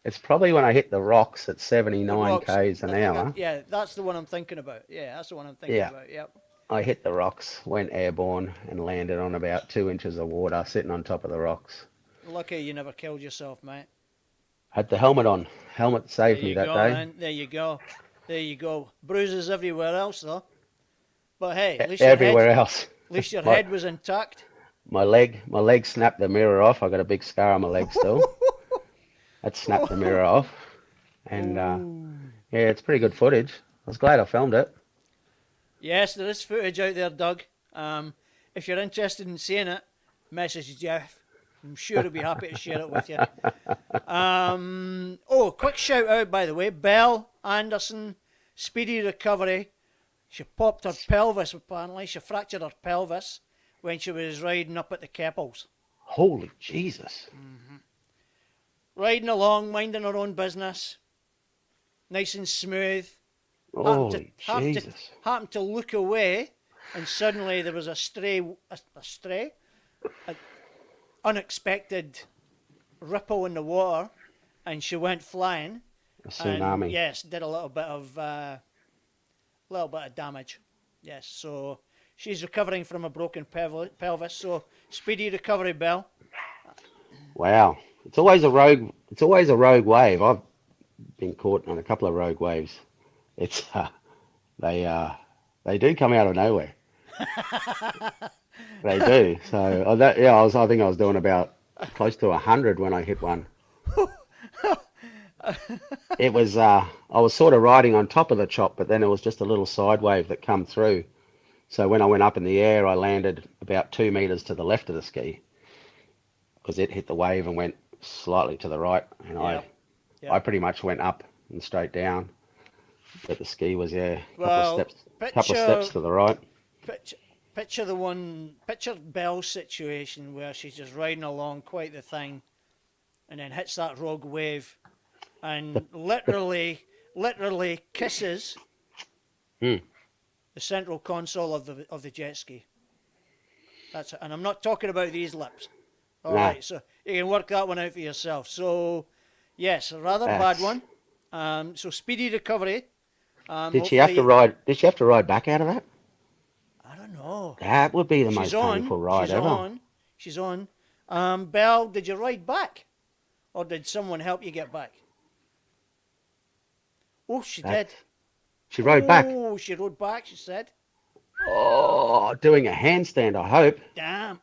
S7: It's probably when I hit the rocks at 79 k's an hour.
S1: Yeah, that's the one I'm thinking about. Yeah, that's the one I'm thinking about. Yep.
S7: I hit the rocks, went airborne, and landed on about 2 inches of water, sitting on top of the rocks.
S1: Lucky you never killed yourself, mate.
S7: Had the helmet on. Helmet saved me that day.
S1: Man. There you go. Bruises everywhere else, though. But hey, at least
S7: else.
S1: At least your head was intact.
S7: My leg snapped the mirror off. I got a big scar on my leg still. That snapped the mirror off. And it's pretty good footage. I was glad I filmed it.
S1: Yes, there is footage out there, Doug. If you're interested in seeing it, message Jeff. I'm sure he'll be happy to share it with you. Quick shout out, by the way. Belle Anderson, speedy recovery. She popped her pelvis, apparently. She fractured her pelvis when she was riding up at the Keppels.
S7: Holy Jesus.
S1: Mm-hmm. Riding along, minding her own business. Nice and smooth.
S7: Holy Jesus.
S1: Happened to look away, and suddenly there was an unexpected ripple in the water, and she went flying.
S7: A tsunami.
S1: And, yes, did a little bit of damage. Yes, so she's recovering from a broken pelvis. So speedy recovery, Belle.
S7: Wow, it's always a rogue wave. I've been caught on a couple of rogue waves. It's they do come out of nowhere. They do. So I think I was doing about close to 100 when I hit one. It was I was sort of riding on top of the chop, but then it was just a little side wave that come through. So when I went up in the air, I landed about 2 meters to the left of the ski because it hit the wave and went slightly to the right, and I pretty much went up and straight down. But the ski was couple of steps to the right.
S1: Picture Belle's situation where she's just riding along quite the thing, and then hits that rogue wave, and literally kisses the central console of the jet ski. That's it. And I'm not talking about these lips. All right, so you can work that one out for yourself. So yes, a rather bad one. So speedy recovery.
S7: Did she have to ride back out of that?
S1: I don't know.
S7: That would be the most painful ride ever.
S1: She's on. Belle, did you ride back? or did someone help you get back? Oh, she
S7: That-
S1: did.
S7: She rode back.
S1: Oh, she rode back, she said.
S7: Oh, doing a handstand, I hope.
S1: Damn.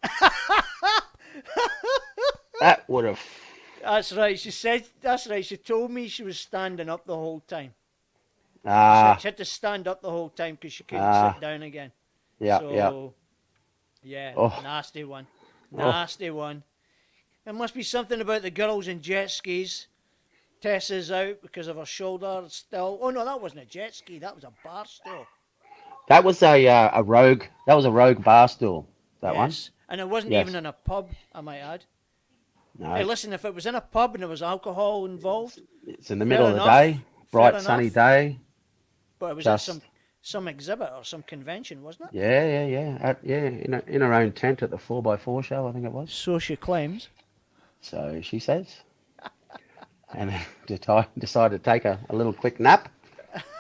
S7: That would have.
S1: That's right. She said, that's right. She told me she was standing up the whole time. She had to stand up the whole time because she couldn't sit down again.
S7: Yeah,
S1: So, yeah,
S7: Oh.
S1: nasty one. Nasty one. There must be something about the girls in jet skis. Tess is out because of her shoulder still. Oh, no, that wasn't a jet ski. That was a bar stool.
S7: That was a rogue. That was a rogue bar stool. That one.
S1: Yes. And it wasn't
S7: Yes.
S1: even in a pub, I might add.
S7: No,
S1: Hey, listen, if it was in a pub and there was alcohol involved,
S7: it's in the middle of the
S1: enough.
S7: day, bright
S1: Fair
S7: sunny
S1: enough.
S7: day.
S1: but it was
S7: Just-
S1: at some exhibit or some convention, wasn't it?
S7: Yeah. In her own tent at the 4x4 show, I think it was.
S1: So she claims.
S7: So she says. And then decided to take a little quick nap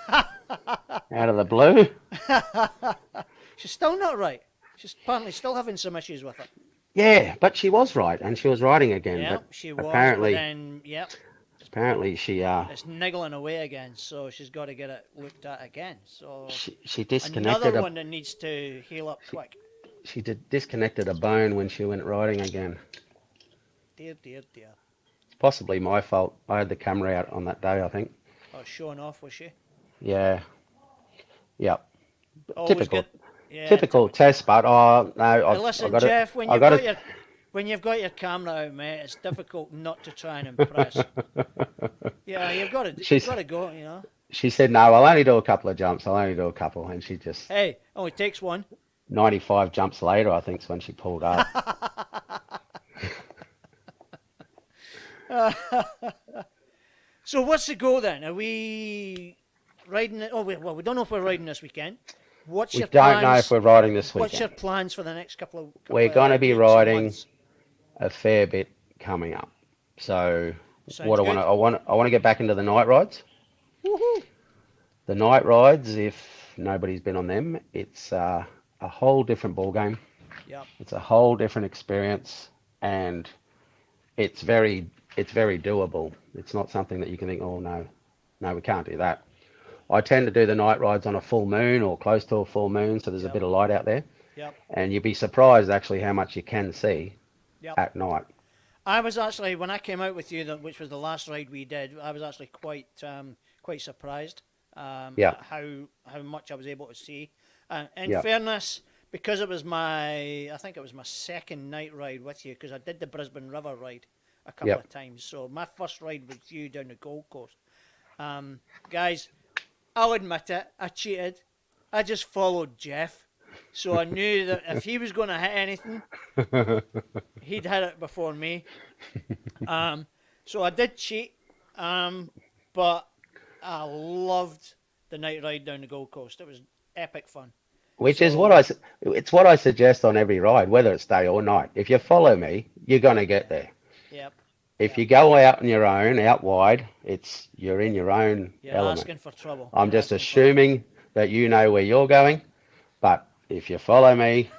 S7: out of the blue.
S1: She's still not right. She's apparently still having some issues with it.
S7: Yeah, but she was right, and she was riding again.
S1: Yeah,
S7: but
S1: she was.
S7: apparently,
S1: But then, yep,
S7: apparently she
S1: it's niggling away again. So she's got to get it looked at again. So
S7: she disconnected
S1: another one that needs to heal up quick.
S7: she disconnected a bone when she went riding again.
S1: Dear, dear, dear.
S7: Possibly my fault. I had the camera out on that day, I think.
S1: Oh, showing off, was she?
S7: Yeah. Yep.
S1: Always
S7: Typical.
S1: good. Yeah,
S7: Typical test, but no,
S1: Hey, listen,
S7: I got
S1: Jeff,
S7: it. I got it.
S1: when you've got your camera out, mate, it's difficult not to try and impress. Yeah, you've got to go, you know.
S7: She said, "No, I'll only do a couple of jumps. I'll only do a couple," and she just
S1: Hey, only takes one.
S7: 95 jumps later, I think, is when she pulled up.
S1: So what's the goal then? Are we riding it? Oh, we don't know if we're riding this weekend. What's
S7: We
S1: your
S7: don't
S1: plans?
S7: know if we're riding this
S1: What's your
S7: weekend.
S1: plans for the next couple
S7: We're
S1: of
S7: going to be
S1: weeks or
S7: riding
S1: months?
S7: a fair bit coming up. So
S1: Sounds
S7: what
S1: good.
S7: I want to get back into the night rides.
S1: Woohoo!
S7: The night rides, if nobody's been on them, it's a whole different ball game.
S1: Yep.
S7: It's a whole different experience, and it's very doable. It's not something that you can think, oh no, we can't do that. I tend to do the night rides on a full moon or close to a full moon, so there's a bit of light out there,
S1: Yep.
S7: and you'd be surprised actually how much you can see
S1: Yep.
S7: at night.
S1: I was actually, when I came out with you, which was the last ride we did, I was actually quite surprised
S7: Yeah.
S1: at how much I was able to see. In
S7: Yeah.
S1: fairness, because it was I think it was my second night ride with you, because I did the Brisbane River ride a couple
S7: Yep.
S1: of times. So my first ride with you down the Gold Coast. Guys, I'll admit it, I cheated. I just followed Jeff. So I knew that if he was going to hit anything, he'd hit it before me. So I did cheat, but I loved the night ride down the Gold Coast. It was epic fun.
S7: Which is what it's what I suggest on every ride, whether it's day or night. If you follow me, you're going to get there.
S1: Yep.
S7: If you go out on your own, out wide, you're in your own
S1: You're
S7: element.
S1: asking for trouble.
S7: I'm
S1: You're
S7: just
S1: asking for-
S7: assuming that you know where you're going, but if you follow me,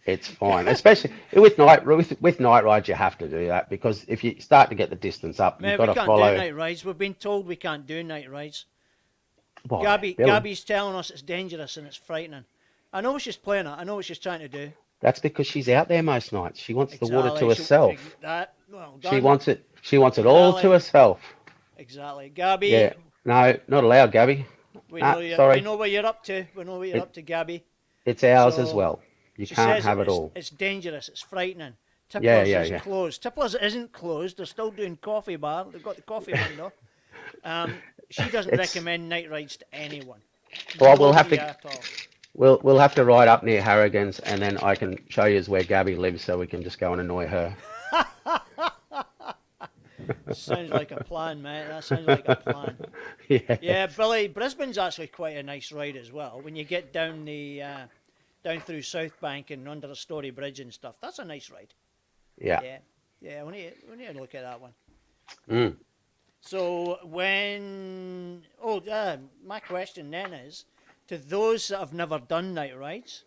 S7: it's fine. Especially with night rides, you have to do that, because if you start to get the distance up,
S1: Mate,
S7: you've
S1: we
S7: got to
S1: can't
S7: follow.
S1: do night rides. We've been told we can't do night rides.
S7: Why, Billy?
S1: Gabby's telling us it's dangerous and it's frightening. I know she's playing it. I know what she's trying to do.
S7: That's because she's out there most nights. She wants the water to
S1: Exactly.
S7: herself.
S1: Well
S7: She
S1: done.
S7: wants it. She wants it all to
S1: Exactly.
S7: herself.
S1: Exactly. Gabby,
S7: Yeah. No, not allowed, Gabby.
S1: we
S7: Ah,
S1: know you.
S7: sorry.
S1: We know what you're up to. We know what you're up to, Gabby.
S7: It's ours
S1: So,
S7: as well. You
S1: She
S7: can't
S1: says
S7: have it
S1: it's,
S7: all.
S1: It's dangerous. It's frightening. Tipplers
S7: Yeah,
S1: is
S7: yeah.
S1: closed. Tipplers isn't closed. They're still doing coffee bar. They've got the coffee window. She doesn't
S7: It's-
S1: recommend night rides to anyone.
S7: Well, we'll have
S1: Nobody
S7: to-
S1: at all.
S7: We'll have to ride up near Harrigan's, and then I can show you where Gabby lives, so we can just go and annoy her.
S1: Sounds like a plan, mate. That sounds like a plan.
S7: Yeah.
S1: Yeah, Billy, Brisbane's actually quite a nice ride as well. When you get down down through South Bank and under the Story Bridge and stuff, that's a nice ride.
S7: Yeah.
S1: Yeah. We need to look at that one.
S7: Mm.
S1: So my question then is, to those that have never done night rides,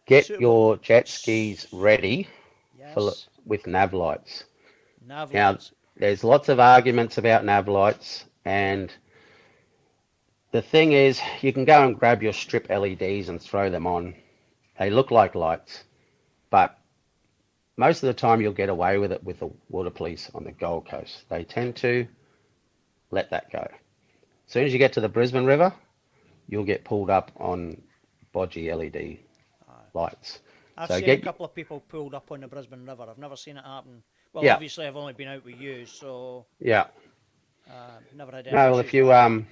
S7: Get
S1: Super.
S7: your jet skis ready
S1: yes,
S7: with nav lights.
S1: Nav
S7: Now,
S1: lights.
S7: there's lots of arguments about nav lights, and the thing is, you can go and grab your strip LEDs and throw them on. They look like lights, but most of the time you'll get away with it with the water police on the Gold Coast. They tend to let that go. As soon as you get to the Brisbane River, you'll get pulled up on bodgy LED lights.
S1: I've
S7: So
S1: seen a couple of people pulled up on the Brisbane River. I've never seen it happen. Well,
S7: Yeah.
S1: obviously I've only been out with you, so
S7: Yeah.
S1: never had any
S7: No, well,
S1: issues
S7: if you
S1: with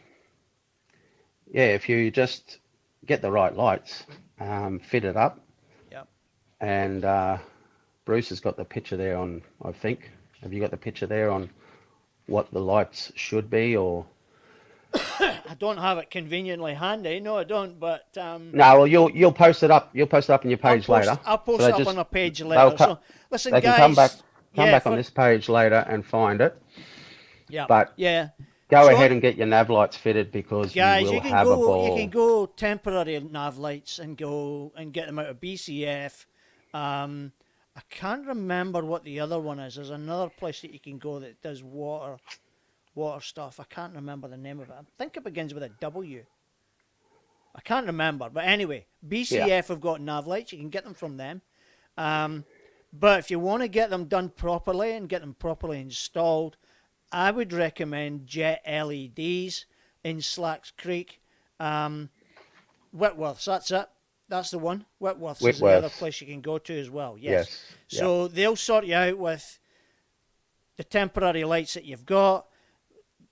S1: that.
S7: if you just get the right lights, fit it up,
S1: Yep.
S7: and Bruce has got the picture there on, I think. Have you got the picture there on what the lights should be, or?
S1: I don't have it conveniently handy. No, I don't. But
S7: No, well, you'll post it up. You'll post it up on your page later.
S1: I'll post
S7: So
S1: it up
S7: just-
S1: on a page
S7: they'll
S1: later.
S7: co-
S1: So listen,
S7: They
S1: guys.
S7: can come
S1: yeah,
S7: back on this page later and find it.
S1: Yeah.
S7: But
S1: yeah.
S7: go
S1: So-
S7: ahead and get your nav lights fitted, because
S1: Guys,
S7: you will
S1: you can
S7: have a
S1: go.
S7: ball.
S1: You can go temporary nav lights and go and get them out of BCF. I can't remember what the other one is. There's another place that you can go that does water stuff. I can't remember the name of it. I think it begins with a W. I can't remember, but anyway, BCF have got nav lights. You can get them from them. But if you want to get them done properly and get them properly installed, I would recommend Jet LEDs in Slacks Creek. Whitworth's, that's it. That's the one. Whitworth's is the other
S7: Whitworth's.
S1: place you can go to as well. Yes.
S7: Yes.
S1: So they'll sort you out with the temporary lights that you've got.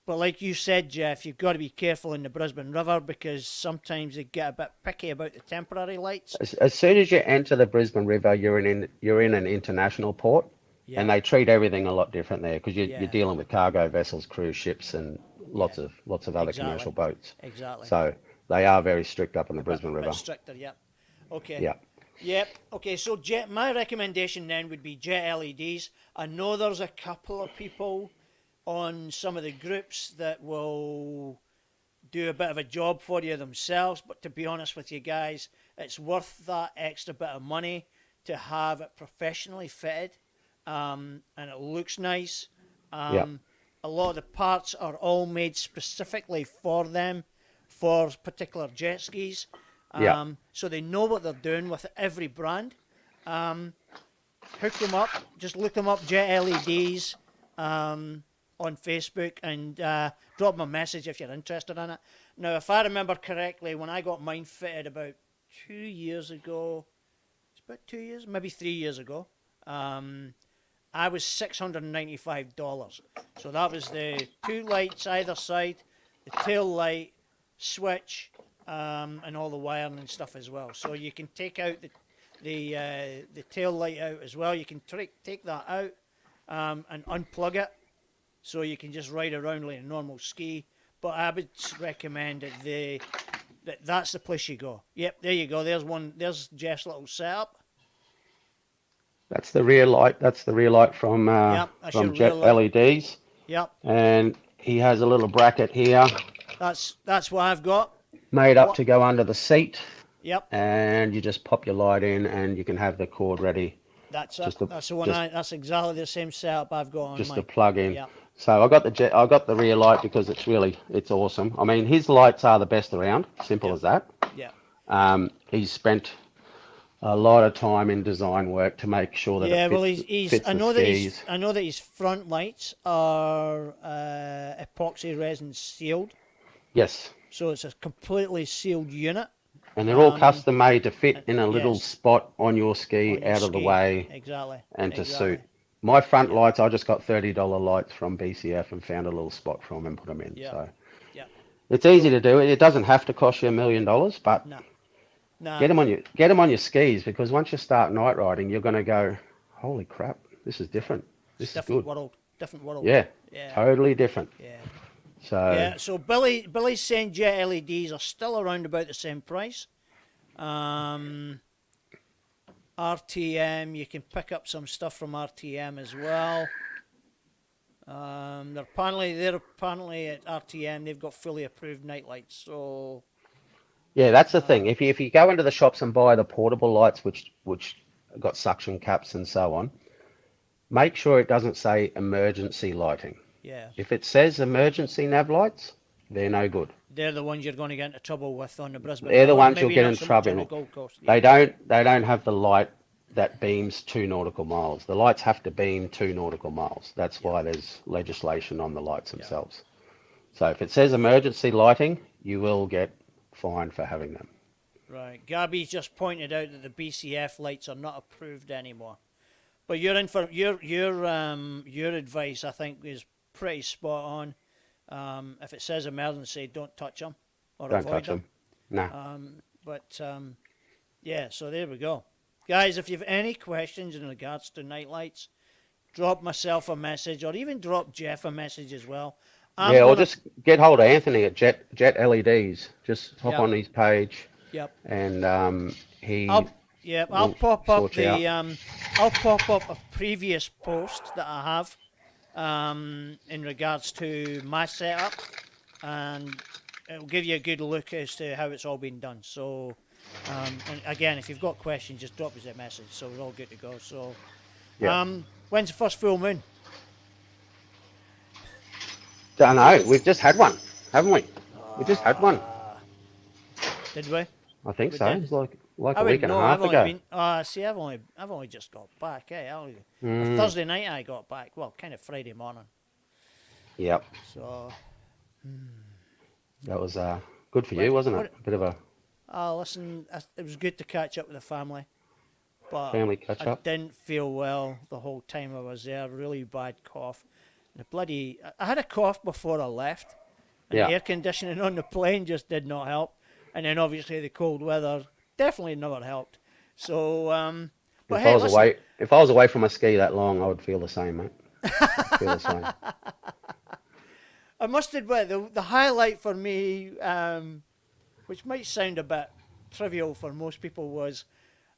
S1: But like you said, Jeff, you've got to be careful in the Brisbane River, because sometimes they get a bit picky about the temporary lights.
S7: As soon as you enter the Brisbane River, you're in an international port,
S1: Yeah.
S7: and they treat everything a lot different there, because
S1: Yeah.
S7: you're dealing with cargo vessels, cruise ships, and lots
S1: Yeah.
S7: of other
S1: Exactly.
S7: commercial boats.
S1: Exactly.
S7: So they are very strict up in the
S1: A
S7: Brisbane
S1: bit
S7: River.
S1: stricter, yep. Okay.
S7: Yeah.
S1: Yep. Okay, so my recommendation then would be Jet LEDs. I know there's a couple of people on some of the groups that will do a bit of a job for you themselves, but to be honest with you guys, it's worth that extra bit of money to have it professionally fitted, and it looks nice.
S7: Yeah.
S1: A lot of the parts are all made specifically for them, for particular jet skis.
S7: Yeah.
S1: So they know what they're doing with every brand. Hook them up, just look them up, Jet LEDs, on Facebook, and drop them a message if you're interested in it. Now, if I remember correctly, when I got mine fitted about 2 years ago, it's about 2 years, maybe 3 years ago, I was $695. So that was the two lights either side, the tail light, switch, and all the wiring and stuff as well. So you can take out the tail light out as well. You can take that out and unplug it, so you can just ride around like a normal ski. But I would recommend that that's the place you go. Yep, there you go. There's Jeff's little setup.
S7: That's the rear light. That's the rear light from
S1: Yep, that's your
S7: Jet
S1: rear light.
S7: LEDs,
S1: Yep,
S7: and he has a little bracket here
S1: that's what I've got.
S7: made up
S1: What-
S7: to go under the seat,
S1: Yep,
S7: and you just pop your light in, and you can have the cord ready
S1: that's
S7: Just
S1: it.
S7: a-
S1: That's the one.
S7: just-
S1: That's exactly the same setup I've got on
S7: just
S1: mine.
S7: to plug in.
S1: Yep.
S7: So I got the rear light because it's awesome. I mean, his lights are the best around. Simple as that.
S1: Yeah.
S7: He's spent a lot of time in design work to make sure that
S1: Yeah,
S7: it fits,
S1: well, he's.
S7: fits
S1: I
S7: the
S1: know
S7: skis.
S1: that his front lights are epoxy resin sealed,
S7: Yes,
S1: so it's a completely sealed unit.
S7: and they're all custom made to fit in a little
S1: yes.
S7: spot on your ski,
S1: on your
S7: out of the
S1: ski.
S7: way,
S1: Exactly.
S7: and to
S1: exactly.
S7: suit. My front lights, I just got $30 lights from BCF and found a little spot for them and put them in.
S1: Yeah.
S7: So
S1: Yeah.
S7: it's easy to do. It doesn't have to cost you $1 million, but
S1: No. Nah.
S7: get them on your skis, because once you start night riding, you're going to go, holy crap, this is different. This is
S1: different
S7: good.
S1: world. Different world.
S7: Yeah,
S1: Yeah.
S7: totally different.
S1: Yeah.
S7: So
S1: Yeah. So Billy's saying Jet LEDs are still around about the same price. RTM, you can pick up some stuff from RTM as well. They're apparently at RTM. They've got fully approved night lights. So
S7: yeah, that's the thing. If you go into the shops and buy the portable lights, which got suction caps and so on, make sure it doesn't say emergency lighting.
S1: Yeah.
S7: If it says emergency nav lights, they're no good.
S1: They're the ones you're going to get into trouble with on the Brisbane.
S7: They're the
S1: River,
S7: ones you'll
S1: maybe
S7: get
S1: not
S7: in
S1: so much on the
S7: trouble.
S1: Gold Coast.
S7: They don't have the light that beams 2 nautical miles. The lights have to beam 2 nautical miles. That's why there's legislation on the lights themselves. So if it says emergency lighting, you will get fined for having them.
S1: Right. Gabby's just pointed out that the BCF lights are not approved anymore. But you're in for your advice, I think, is pretty spot on. If it says emergency, don't touch them or
S7: Don't
S1: avoid
S7: touch
S1: them.
S7: them. No.
S1: Yeah, so there we go. Guys, if you have any questions in regards to night lights, drop myself a message or even drop Jeff a message as well.
S7: Or just get hold of Anthony at Jet LEDs. Just hop on his page.
S1: Yep.
S7: And
S1: I'll pop up
S7: the.
S1: I'll pop up a previous post that I have in regards to my setup, and it'll give you a good look as to how it's all been done. So, and again, if you've got questions, just drop us a message. So we're all good to go. So, when's the first full moon?
S7: Don't know. We've just had one, haven't we? We just had one.
S1: Did we?
S7: I think
S1: We
S7: so.
S1: did.
S7: It's like a week and a half ago.
S1: I've only just got back. Thursday night I got back. Well, kind of Friday morning.
S7: Yep.
S1: So.
S7: That was good for you, wasn't it? A bit of a
S1: listen, it was good to catch up with the family. But
S7: family catch
S1: I
S7: up.
S1: didn't feel well the whole time I was there. Really bad cough. I had a cough before I left. And the air conditioning on the plane just did not help. And then obviously the cold weather definitely never helped. So, but
S7: if I was away from my ski that long, I would feel the same, mate. I'd feel the same.
S1: I must admit, the highlight for me, which might sound a bit trivial for most people, was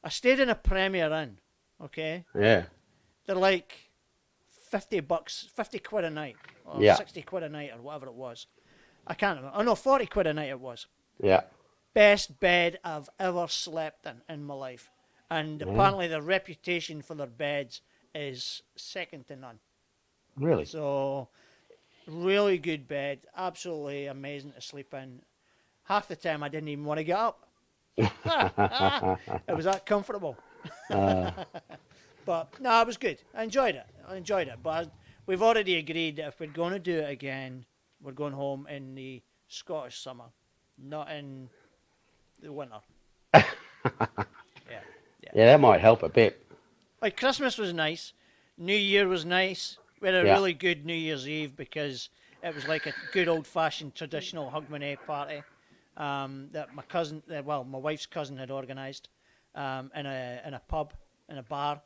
S1: I stayed in a Premier Inn, okay?
S7: Yeah.
S1: They're like $50, 50 quid a night, or 60 quid a night, or whatever it was. I can't remember. Oh, no, 40 quid a night it was.
S7: Yeah.
S1: Best bed I've ever slept in my life. And apparently their reputation for their beds is second to none.
S7: Really?
S1: So, really good bed. Absolutely amazing to sleep in. Half the time I didn't even want to get up. It was that comfortable. But, no, it was good. I enjoyed it. But we've already agreed that if we're going to do it again, we're going home in the Scottish summer, not in the winter.
S7: Yeah, that might help a bit.
S1: Like, Christmas was nice. New Year was nice. We had a really good New Year's Eve because it was like a good old-fashioned traditional Hogmanay party that my wife's cousin had organised in a pub, in a bar.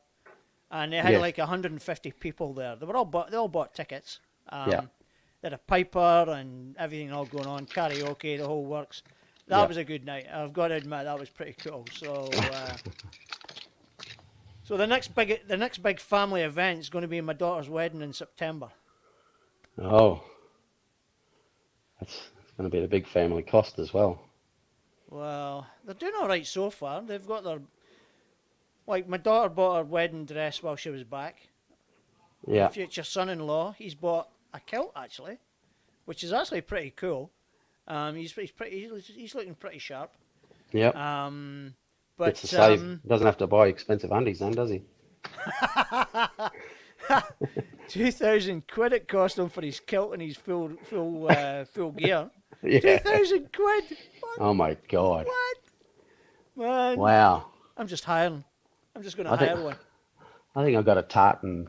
S1: And they had like 150 people there. They all bought tickets. They had a piper and everything all going on, karaoke, the whole works. That was a good night. I've got to admit that was pretty cool. So, so the next big family event is going to be my daughter's wedding in September.
S7: Oh, that's going to be a big family cost as well.
S1: Well, they're doing all right so far. They've got like my daughter bought her wedding dress while she was back.
S7: Yeah.
S1: My future son-in-law, he's bought a kilt actually, which is actually pretty cool. He's looking pretty sharp.
S7: Yep.
S1: But
S7: gets to save. Doesn't have to buy expensive undies then, does he?
S1: 2,000 quid it cost him for his kilt and his full gear.
S7: Yeah.
S1: 2,000 quid. What?
S7: Oh my God.
S1: What? Man.
S7: Wow.
S1: I'm just hiring. I'm just going to hire one.
S7: I think I've got a tartan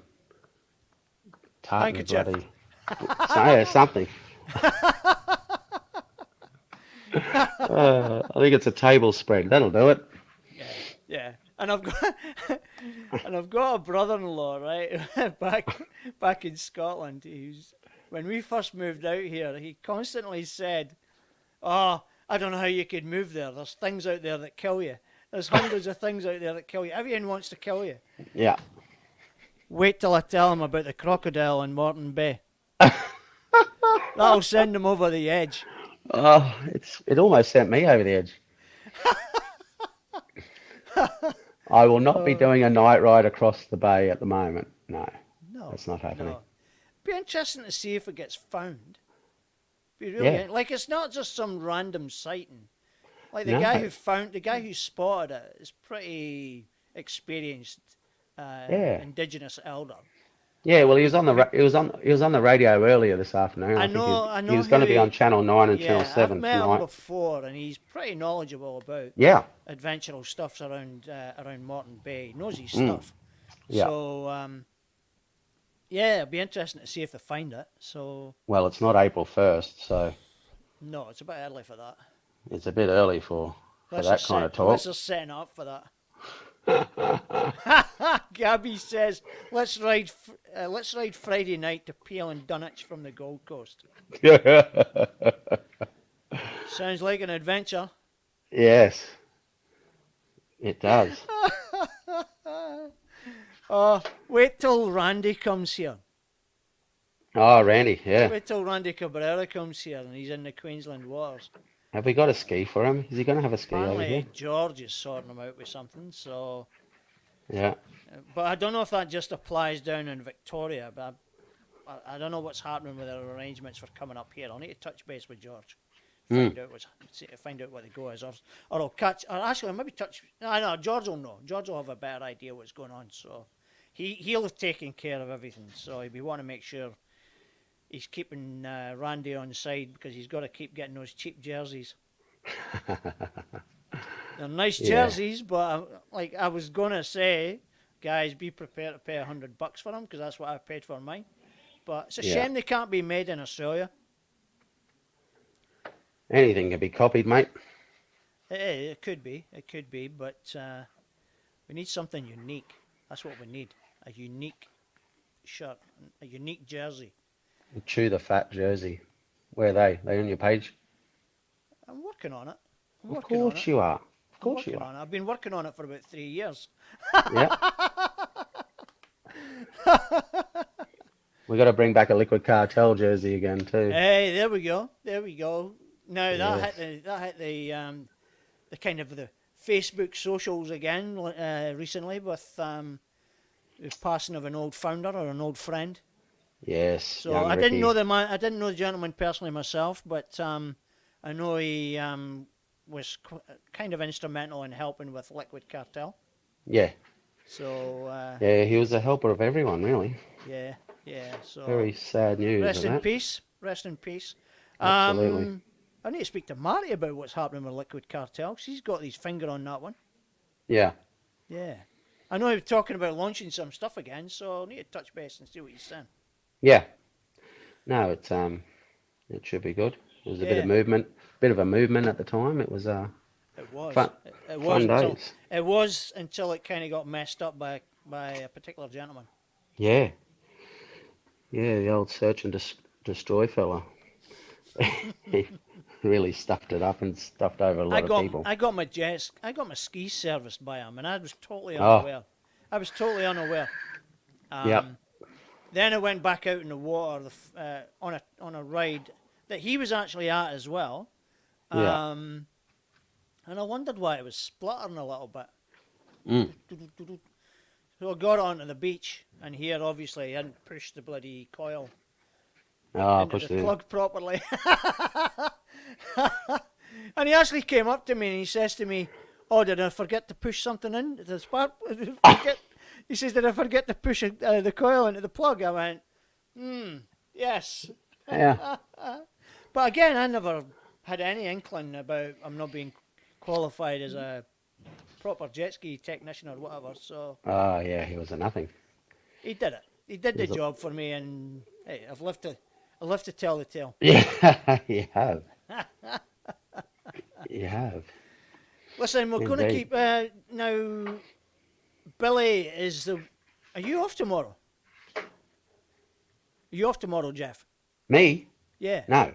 S1: Handkerchief.
S7: bloody something. I think it's a table spread. That'll do it.
S1: Yeah. And I've got a brother-in-law, right, back in Scotland. When we first moved out here, he constantly said, "Oh, I don't know how you could move there. There's things out there that kill you. There's hundreds of things out there that kill you. Everyone wants to kill you."
S7: Yeah.
S1: Wait till I tell him about the crocodile in Moreton Bay. That'll send him over the edge.
S7: Oh, it almost sent me over the edge. I will not be doing a night ride across the bay at the moment. No.
S1: No,
S7: That's not happening.
S1: no. Be interesting to see if it gets found. Be really
S7: Yeah.
S1: like it's not just some random sighting. Like the
S7: No.
S1: guy who spotted it is pretty experienced
S7: Yeah.
S1: indigenous elder.
S7: Yeah, well, he was on the radio earlier this afternoon. I think
S1: I
S7: he
S1: know
S7: was going to be on Channel 9 and Channel
S1: Yeah,
S7: 7
S1: I've met him
S7: tonight.
S1: before, and he's pretty knowledgeable about
S7: Yeah.
S1: adventural stuffs around Moreton Bay. He knows his stuff.
S7: Yeah.
S1: So yeah, it'll be interesting to see if they find it. So
S7: Well, it's not April 1st, so
S1: no, it's a bit early for that.
S7: it's a bit early for that kind of talk.
S1: Let's just setting up for that. Gabby says, let's ride Friday night to Peel and Dunwich from the Gold Coast. Sounds like an adventure.
S7: Yes, it does.
S1: Wait till Randy comes here.
S7: Oh, Randy, yeah.
S1: Wait till Randy Cabrera comes here and he's in the Queensland waters.
S7: Have we got a ski for him? Is he going to have a ski over
S1: Apparently
S7: here?
S1: George is sorting him out with something, so...
S7: Yeah.
S1: But I don't know if that just applies down in Victoria, but I don't know what's happening with their arrangements for coming up here. I'll need to touch base with George. Find out what the go is. Or I'll catch... Or actually, maybe touch... No, George will know. George will have a better idea what's going on, so... He'll have taken care of everything, so he'll be wanting to make sure he's keeping Randy on side because he's got to keep getting those cheap jerseys. They're nice jerseys, but like I was gonna say, guys, be prepared to pay $100 for them because that's what I paid for mine. But it's a shame they can't be made in Australia.
S7: Anything can be copied, mate.
S1: It could be, but we need something unique. That's what we need. A unique shirt, a unique jersey.
S7: Chew the fat jersey. Where are they? They on your page?
S1: I'm working on it.
S7: Of course you are. Of course you are.
S1: I've been working on it for about 3 years.
S7: Yeah. We got to bring back a Liquid Cartel jersey again too.
S1: Hey, there we go. Now that hit the kind of the Facebook socials again recently with the passing of an old founder or an old friend.
S7: Yes.
S1: So I didn't know the man. I didn't know the gentleman personally myself, but I know he was kind of instrumental in helping with Liquid Cartel.
S7: Yeah.
S1: So
S7: yeah, he was a helper of everyone, really.
S1: yeah. So
S7: Very sad news.
S1: rest in
S7: that.
S1: peace. Rest in peace.
S7: Absolutely.
S1: I need to speak to Marty about what's happening with Liquid Cartel. 'Cause he's got his finger on that one.
S7: Yeah.
S1: Yeah. I know he was talking about launching some stuff again, so I need to touch base and see what he's saying.
S7: Yeah. No, it should be good. It was a bit of a movement at the time. It was
S1: It was.
S7: fun,
S1: It was
S7: fun
S1: until,
S7: days.
S1: It was until it kind of got messed up by a particular gentleman.
S7: Yeah. Yeah, the old search and destroy fella. He really stuffed it up and stuffed over a lot of people.
S1: I got my skis serviced by him, and I was totally unaware. I was totally unaware.
S7: Yep.
S1: Then I went back out in the water on a ride that he was actually at as well.
S7: Yeah.
S1: And I wondered why it was spluttering a little bit. So I got onto the beach, and here obviously he hadn't pushed the bloody coil into the plug properly. And he actually came up to me and he says to me, "Oh, did I forget to push something in the spark?" He says, "Did I forget to push the coil into the plug?" I went, yes.
S7: Yeah.
S1: But again, I never had any inkling about I'm not being qualified as a proper jet ski technician or whatever. So
S7: Oh, yeah, he was a nothing.
S1: he did it. He did the job for me, and hey, I've lived to tell the tale.
S7: Yeah, you have. You have.
S1: Listen, we're going to
S7: Indeed.
S1: keep now. Billy is the. Are you off tomorrow? Are you off tomorrow, Jeff?
S7: Me?
S1: Yeah.
S7: No,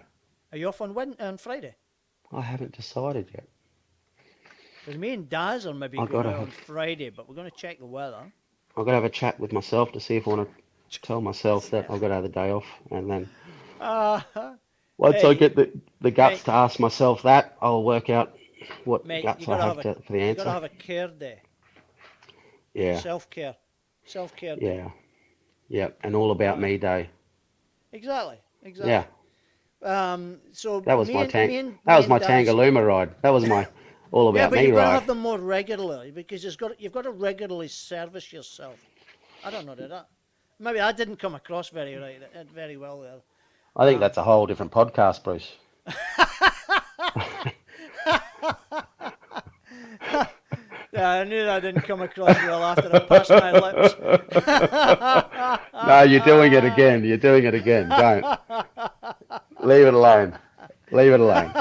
S1: Are you off on Friday?
S7: I haven't decided yet.
S1: Because me and Daz are maybe
S7: I've
S1: going
S7: gotta
S1: out on
S7: have-
S1: Friday, but we're going to check the weather.
S7: I've got to have a chat with myself to see if I want to tell myself that I've got to have the day off, and then once I
S1: Hey,
S7: get the guts
S1: mate.
S7: to ask myself that, I'll work out what
S1: Mate,
S7: guts
S1: you
S7: I
S1: gotta
S7: have for the
S1: you got to
S7: answer.
S1: have a care day.
S7: Yeah,
S1: Self-care day.
S7: yeah. Yeah, and All About Me Day.
S1: Exactly.
S7: Yeah,
S1: So
S7: that was
S1: me
S7: my
S1: and me
S7: tank.
S1: and
S7: That
S1: me
S7: was my
S1: and Daz.
S7: Tangaluma ride. That was my All
S1: Yeah,
S7: About
S1: but
S7: Me
S1: you've got to
S7: ride.
S1: have them more regularly because you've got to regularly service yourself. I don't know that. Maybe I didn't come across very well there.
S7: I think that's a whole different podcast, Bruce.
S1: Yeah, I knew that didn't come across well after I passed my lips.
S7: No, you're doing it again. You're doing it again. Don't. Leave it alone. Leave it alone.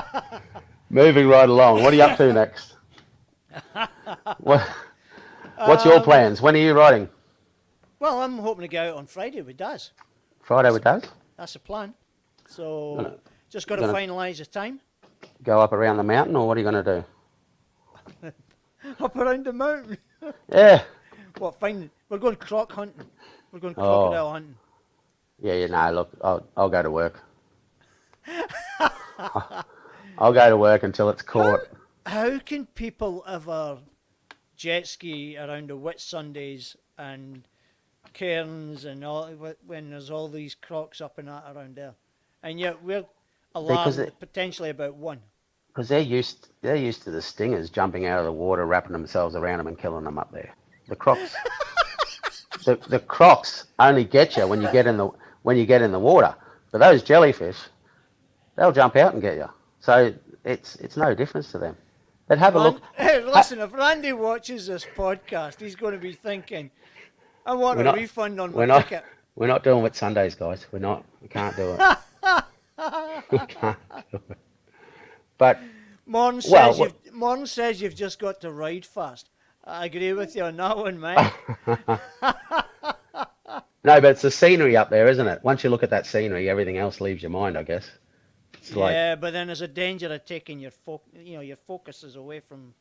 S7: Moving right along. What are you up to next? What, what's your plans? When are you riding?
S1: Well, I'm hoping to go out on Friday with Daz.
S7: Friday with Daz?
S1: That's the plan. So
S7: Gonna,
S1: just got to
S7: gonna
S1: finalise the time.
S7: go up around the mountain, or what are you going to do?
S1: Up around the mountain.
S7: Yeah.
S1: What? We're going croc hunting. We're going
S7: Oh.
S1: crocodile hunting.
S7: Yeah, you know, look, I'll go to work. I'll go to work until it's caught.
S1: How can people ever jet ski around the Whit Sundays and cairns and all when there's all these crocs up and that around there, and yet we're alarmed potentially about one?
S7: Because they're used to the stingers jumping out of the water, wrapping themselves around them and killing them up there. The crocs, the crocs only get you when you get in the water. But those jellyfish, they'll jump out and get you. So it's no difference to them. But have a look.
S1: Hey, listen, if Randy watches this podcast, he's going to be thinking, I want a refund on my ticket.
S7: We're not doing Whit Sundays, guys. We're not. We can't do it. We can't do it. But
S1: Morn says you've just got to ride fast. I agree with you on that one, mate.
S7: No, but it's the scenery up there, isn't it? Once you look at that scenery, everything else leaves your mind, I guess.
S1: Yeah, but then there's a danger of taking your focuses away from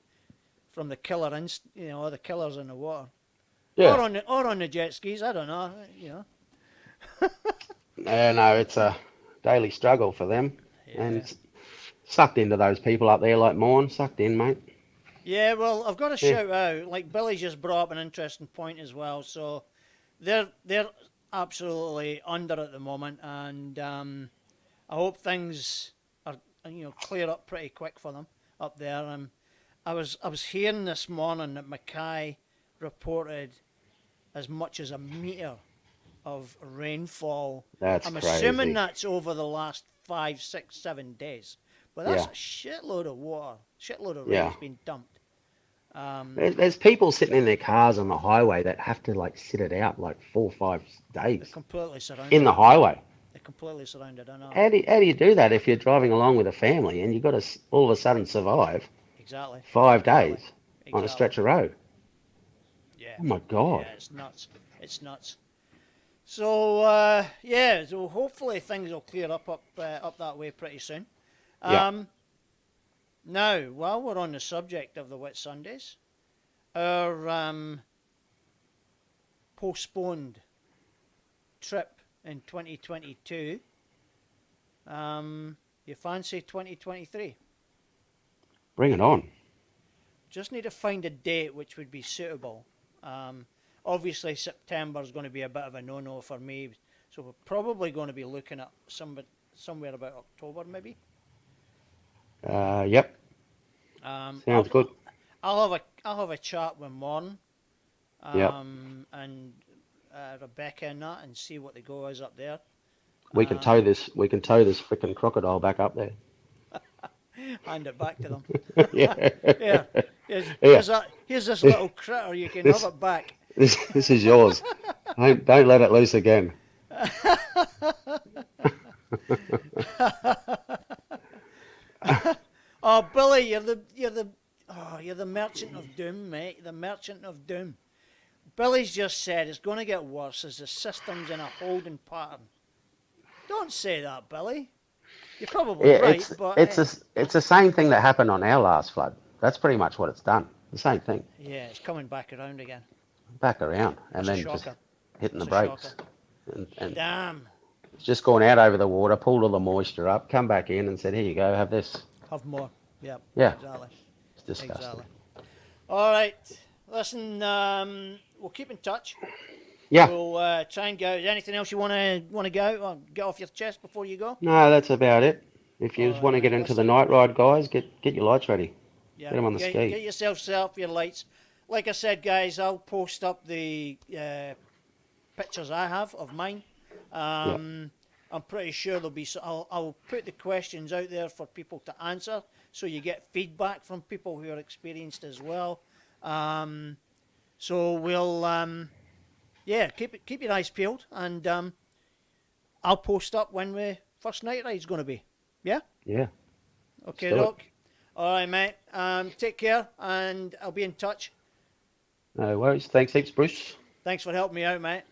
S1: the killer the killers in the water.
S7: Yeah.
S1: Or on the jet skis. I don't know.
S7: Yeah, no, it's a daily struggle for them, and it's sucked into those people up there like Morn. Sucked in, mate.
S1: Yeah, well, I've got to shout out. Like Billy just brought up an interesting point as well. So they're absolutely under at the moment, and I hope things are clear up pretty quick for them up there. I was hearing this morning that Mackay reported as much as a metre of rainfall.
S7: That's
S1: I'm
S7: crazy.
S1: assuming that's over the last 5, 6, 7 days. But that's a shitload of water, shitload of rain's been dumped.
S7: There's people sitting in their cars on the highway that have to sit it out 4 or 5 days.
S1: They're completely surrounded.
S7: In the highway.
S1: They're completely surrounded, I know.
S7: How do you do that if you're driving along with a family and you've got to all of a sudden survive 5 days on a stretch of road?
S1: Yeah.
S7: Oh my God.
S1: Yeah, it's nuts. It's nuts. So so hopefully things will clear up that way pretty soon. Now, while we're on the subject of the Whit Sundays, our postponed trip in 2022, you fancy 2023?
S7: Bring it on.
S1: Just need to find a date which would be suitable. Obviously, September is going to be a bit of a no-no for me, so we're probably going to be looking at somewhere about October, maybe.
S7: Yep. Sounds good.
S1: I'll have a chat with Morn, and Rebecca and that, and see what the go is up there.
S7: We can tow this freaking crocodile back up there.
S1: Hand it back to them.
S7: Yeah.
S1: Here's this little critter. You can have it back.
S7: This is yours. Don't let it loose again.
S1: Oh, Billy, you're the merchant of doom, mate. The merchant of doom. Billy's just said it's going to get worse as the system's in a holding pattern. Don't say that, Billy. You're probably right, but
S7: it's the same thing that happened on our last flood. That's pretty much what it's done. The same thing.
S1: Yeah, it's coming back around again.
S7: Back around, and
S1: That's
S7: then just hitting the
S1: It's a
S7: brakes.
S1: shocker.
S7: And
S1: Damn.
S7: it's just gone out over the water, pulled all the moisture up, come back in, and said, "Here you go, have this."
S1: Have more. Yep.
S7: Yeah.
S1: Exactly.
S7: It's disgusting.
S1: Exactly. All right. Listen, we'll keep in touch.
S7: Yeah.
S1: We'll try and go. Is there anything else you want to go or get off your chest before you go?
S7: No, that's about it. If you
S1: All
S7: just
S1: right,
S7: want to get
S1: mate.
S7: into the night ride, guys, get your lights ready.
S1: Yeah,
S7: Get them on the ski.
S1: get yourself set up your lights. Like I said, guys, I'll post up the pictures I have of mine.
S7: Yeah.
S1: I'm pretty sure there'll be. I'll put the questions out there for people to answer, so you get feedback from people who are experienced as well. So we'll, keep your eyes peeled, and I'll post up when the first night ride's going to be. Yeah.
S7: Yeah.
S1: Okay,
S7: do it.
S1: Doc. All right, mate. Take care, and I'll be in touch.
S7: No worries. Thanks heaps, Bruce.
S1: Thanks for helping me out, mate.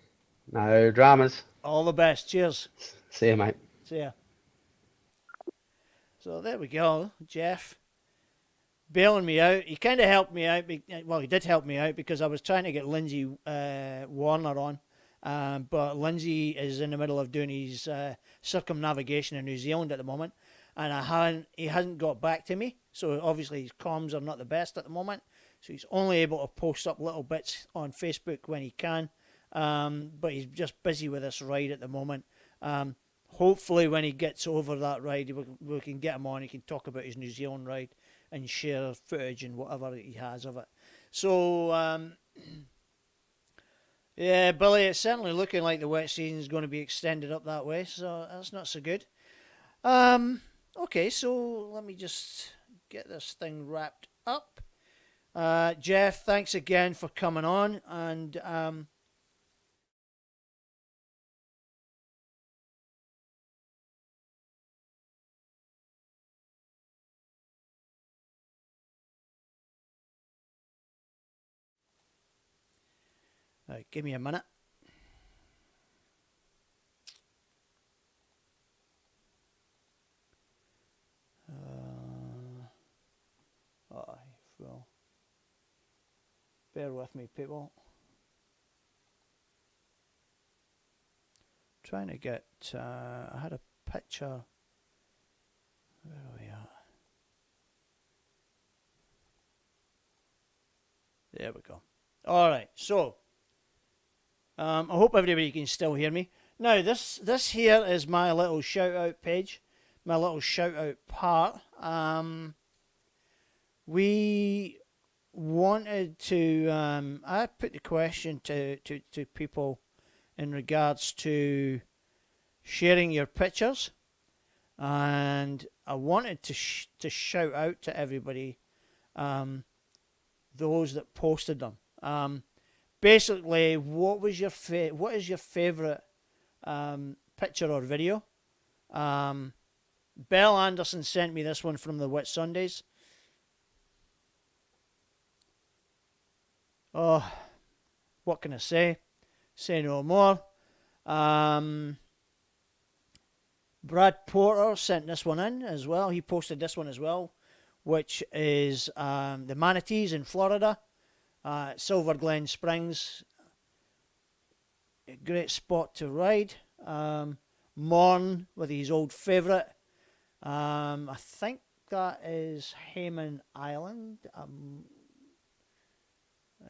S7: No dramas.
S1: All the best. Cheers.
S7: See you, mate.
S1: See ya. So there we go, Jeff. Bailing me out. He kind of helped me out. Well, he did help me out because I was trying to get Lindsay Warner on. But Lindsay is in the middle of doing his circumnavigation in New Zealand at the moment. And he hasn't got back to me. So obviously his comms are not the best at the moment. So he's only able to post up little bits on Facebook when he can. But he's just busy with this ride at the moment. Hopefully when he gets over that ride, we can get him on. He can talk about his New Zealand ride and share footage and whatever he has of it. So, yeah, Billy, it's certainly looking like the wet season is going to be extended up that way. So that's not so good. Okay, so let me just get this thing wrapped up. Jeff, thanks again for coming on, and right, give me a minute. Well, bear with me, people. Trying to get. I had a picture. Where are we at? There we go. All right, so I hope everybody can still hear me. Now, this here is my little shout out page, my little shout out part. We wanted to. I put the question to people in regards to sharing your pictures, and I wanted to shout out to everybody, those that posted them. Basically, what is your favorite picture or video? Belle Anderson sent me this one from the Wet Sundays. Oh, what can I say? Say no more. Brad Porter sent this one in as well. He posted this one as well, which is the manatees in Florida, Silver Glen Springs. A great spot to ride. Morn with his old favourite. I think that is Hayman Island.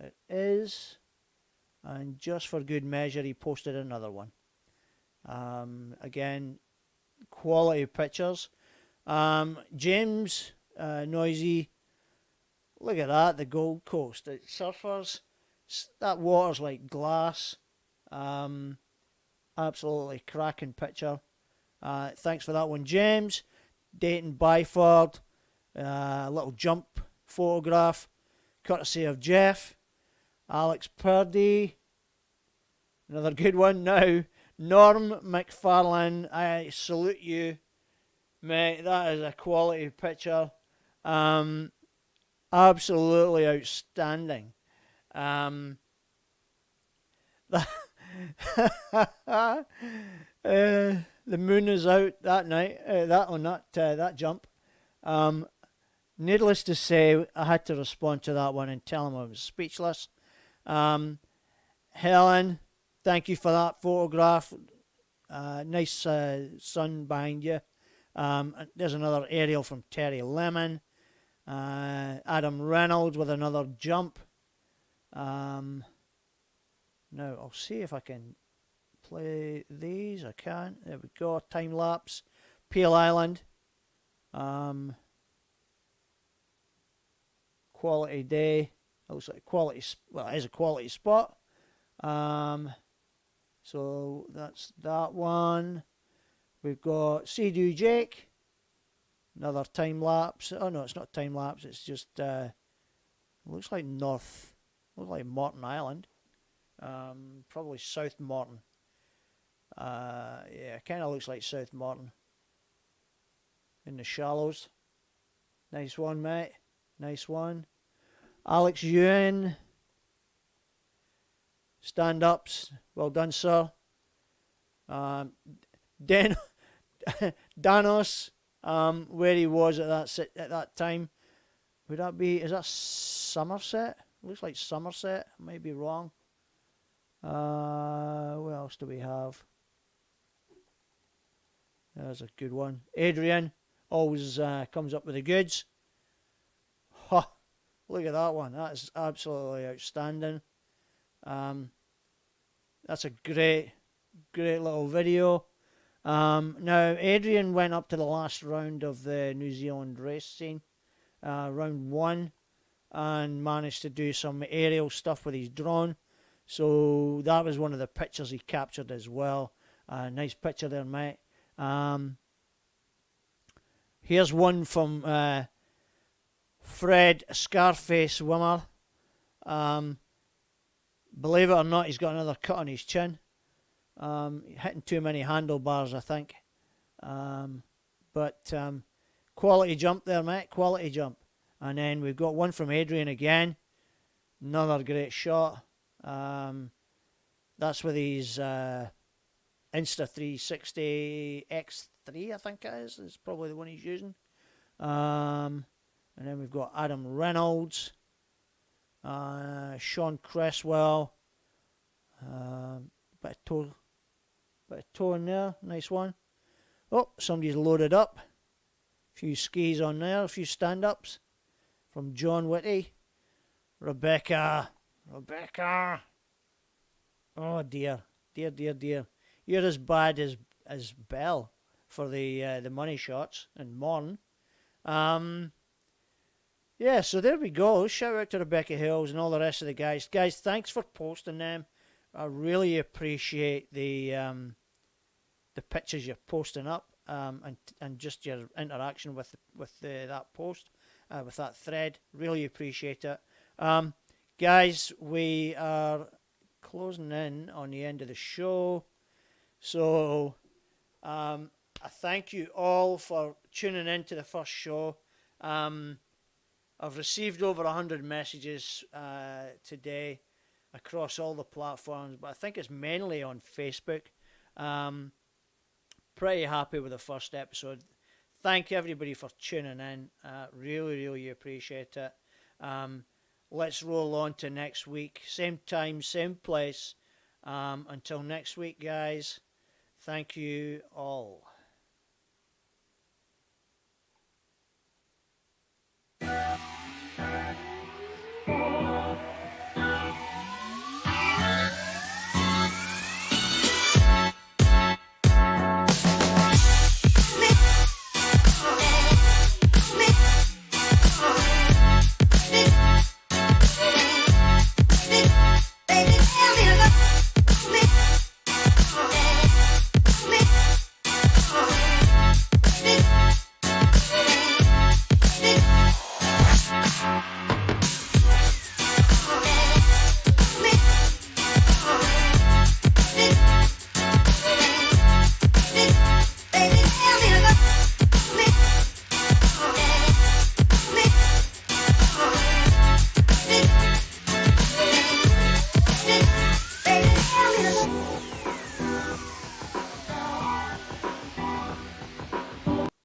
S1: It is. And just for good measure, he posted another one. Again, quality pictures. James Noisy, look at that, the Gold Coast. It surfers. That water's like glass. Absolutely cracking picture. Thanks for that one, James. Dayton Byford, little jump photograph, courtesy of Jeff. Alex Purdy, another good one. Now, Norm McFarlane, I salute you, mate. That is a quality picture. Absolutely outstanding. The moon is out that night. That jump. Needless to say, I had to respond to that one and tell him I was speechless. Helen, thank you for that photograph. Nice sun behind you. There's another aerial from Terry Lemon. Adam Reynolds with another jump. Now, I'll see if I can play these. I can. There we go. Time lapse. Peel Island. Quality day. Looks like quality. Well, it is a quality spot. So that's that one. We've got Sea-Doo Jake. Another time lapse. Oh no, it's not time lapse. It's just looks like Looks like Morton Island. Probably South Morton. Yeah, kind of looks like South Morton. In the shallows. Nice one, mate. Nice one. Alex Ewan. Stand-ups. Well done, sir. Danos. Where he was at that time. Would that be? Is that Somerset? Looks like Somerset. I might be wrong. What else do we have? There's a good one. Adrian always comes up with the goods. Ha! Look at that one. That is absolutely outstanding. That's a great little video. Now, Adrian went up to the last round of the New Zealand race scene, round 1, and managed to do some aerial stuff with his drone. So that was one of the pictures he captured as well. Nice picture there, mate. Here's one from Fred Scarface Wimmer. Believe it or not, he's got another cut on his chin. Hitting too many handlebars, I think. But quality jump there, mate. Quality jump. And then we've got one from Adrian again. Another great shot. That's with his Insta360 X3, I think it is. It's probably the one he's using. And then we've got Adam Reynolds. Sean Cresswell. Bit of toe in there. Nice one. Oh, somebody's loaded up. A few skis on there. A few stand-ups. From John Whitty. Rebecca. Oh, dear. Dear. You're as bad as Bell for the money shots and Morn. Yeah, so there we go. Shout out to Rebecca Hills and all the rest of the guys. Guys, thanks for posting them. I really appreciate the pictures you're posting up, and just your interaction with that post, with that thread. Really appreciate it. Guys, we are closing in on the end of the show. So I thank you all for tuning in to the first show. I've received over 100 messages today across all the platforms, but I think it's mainly on Facebook. Pretty happy with the first episode. Thank everybody for tuning in. Really appreciate it. Let's roll on to next week. Same time, same place. Until next week, guys. Thank you all.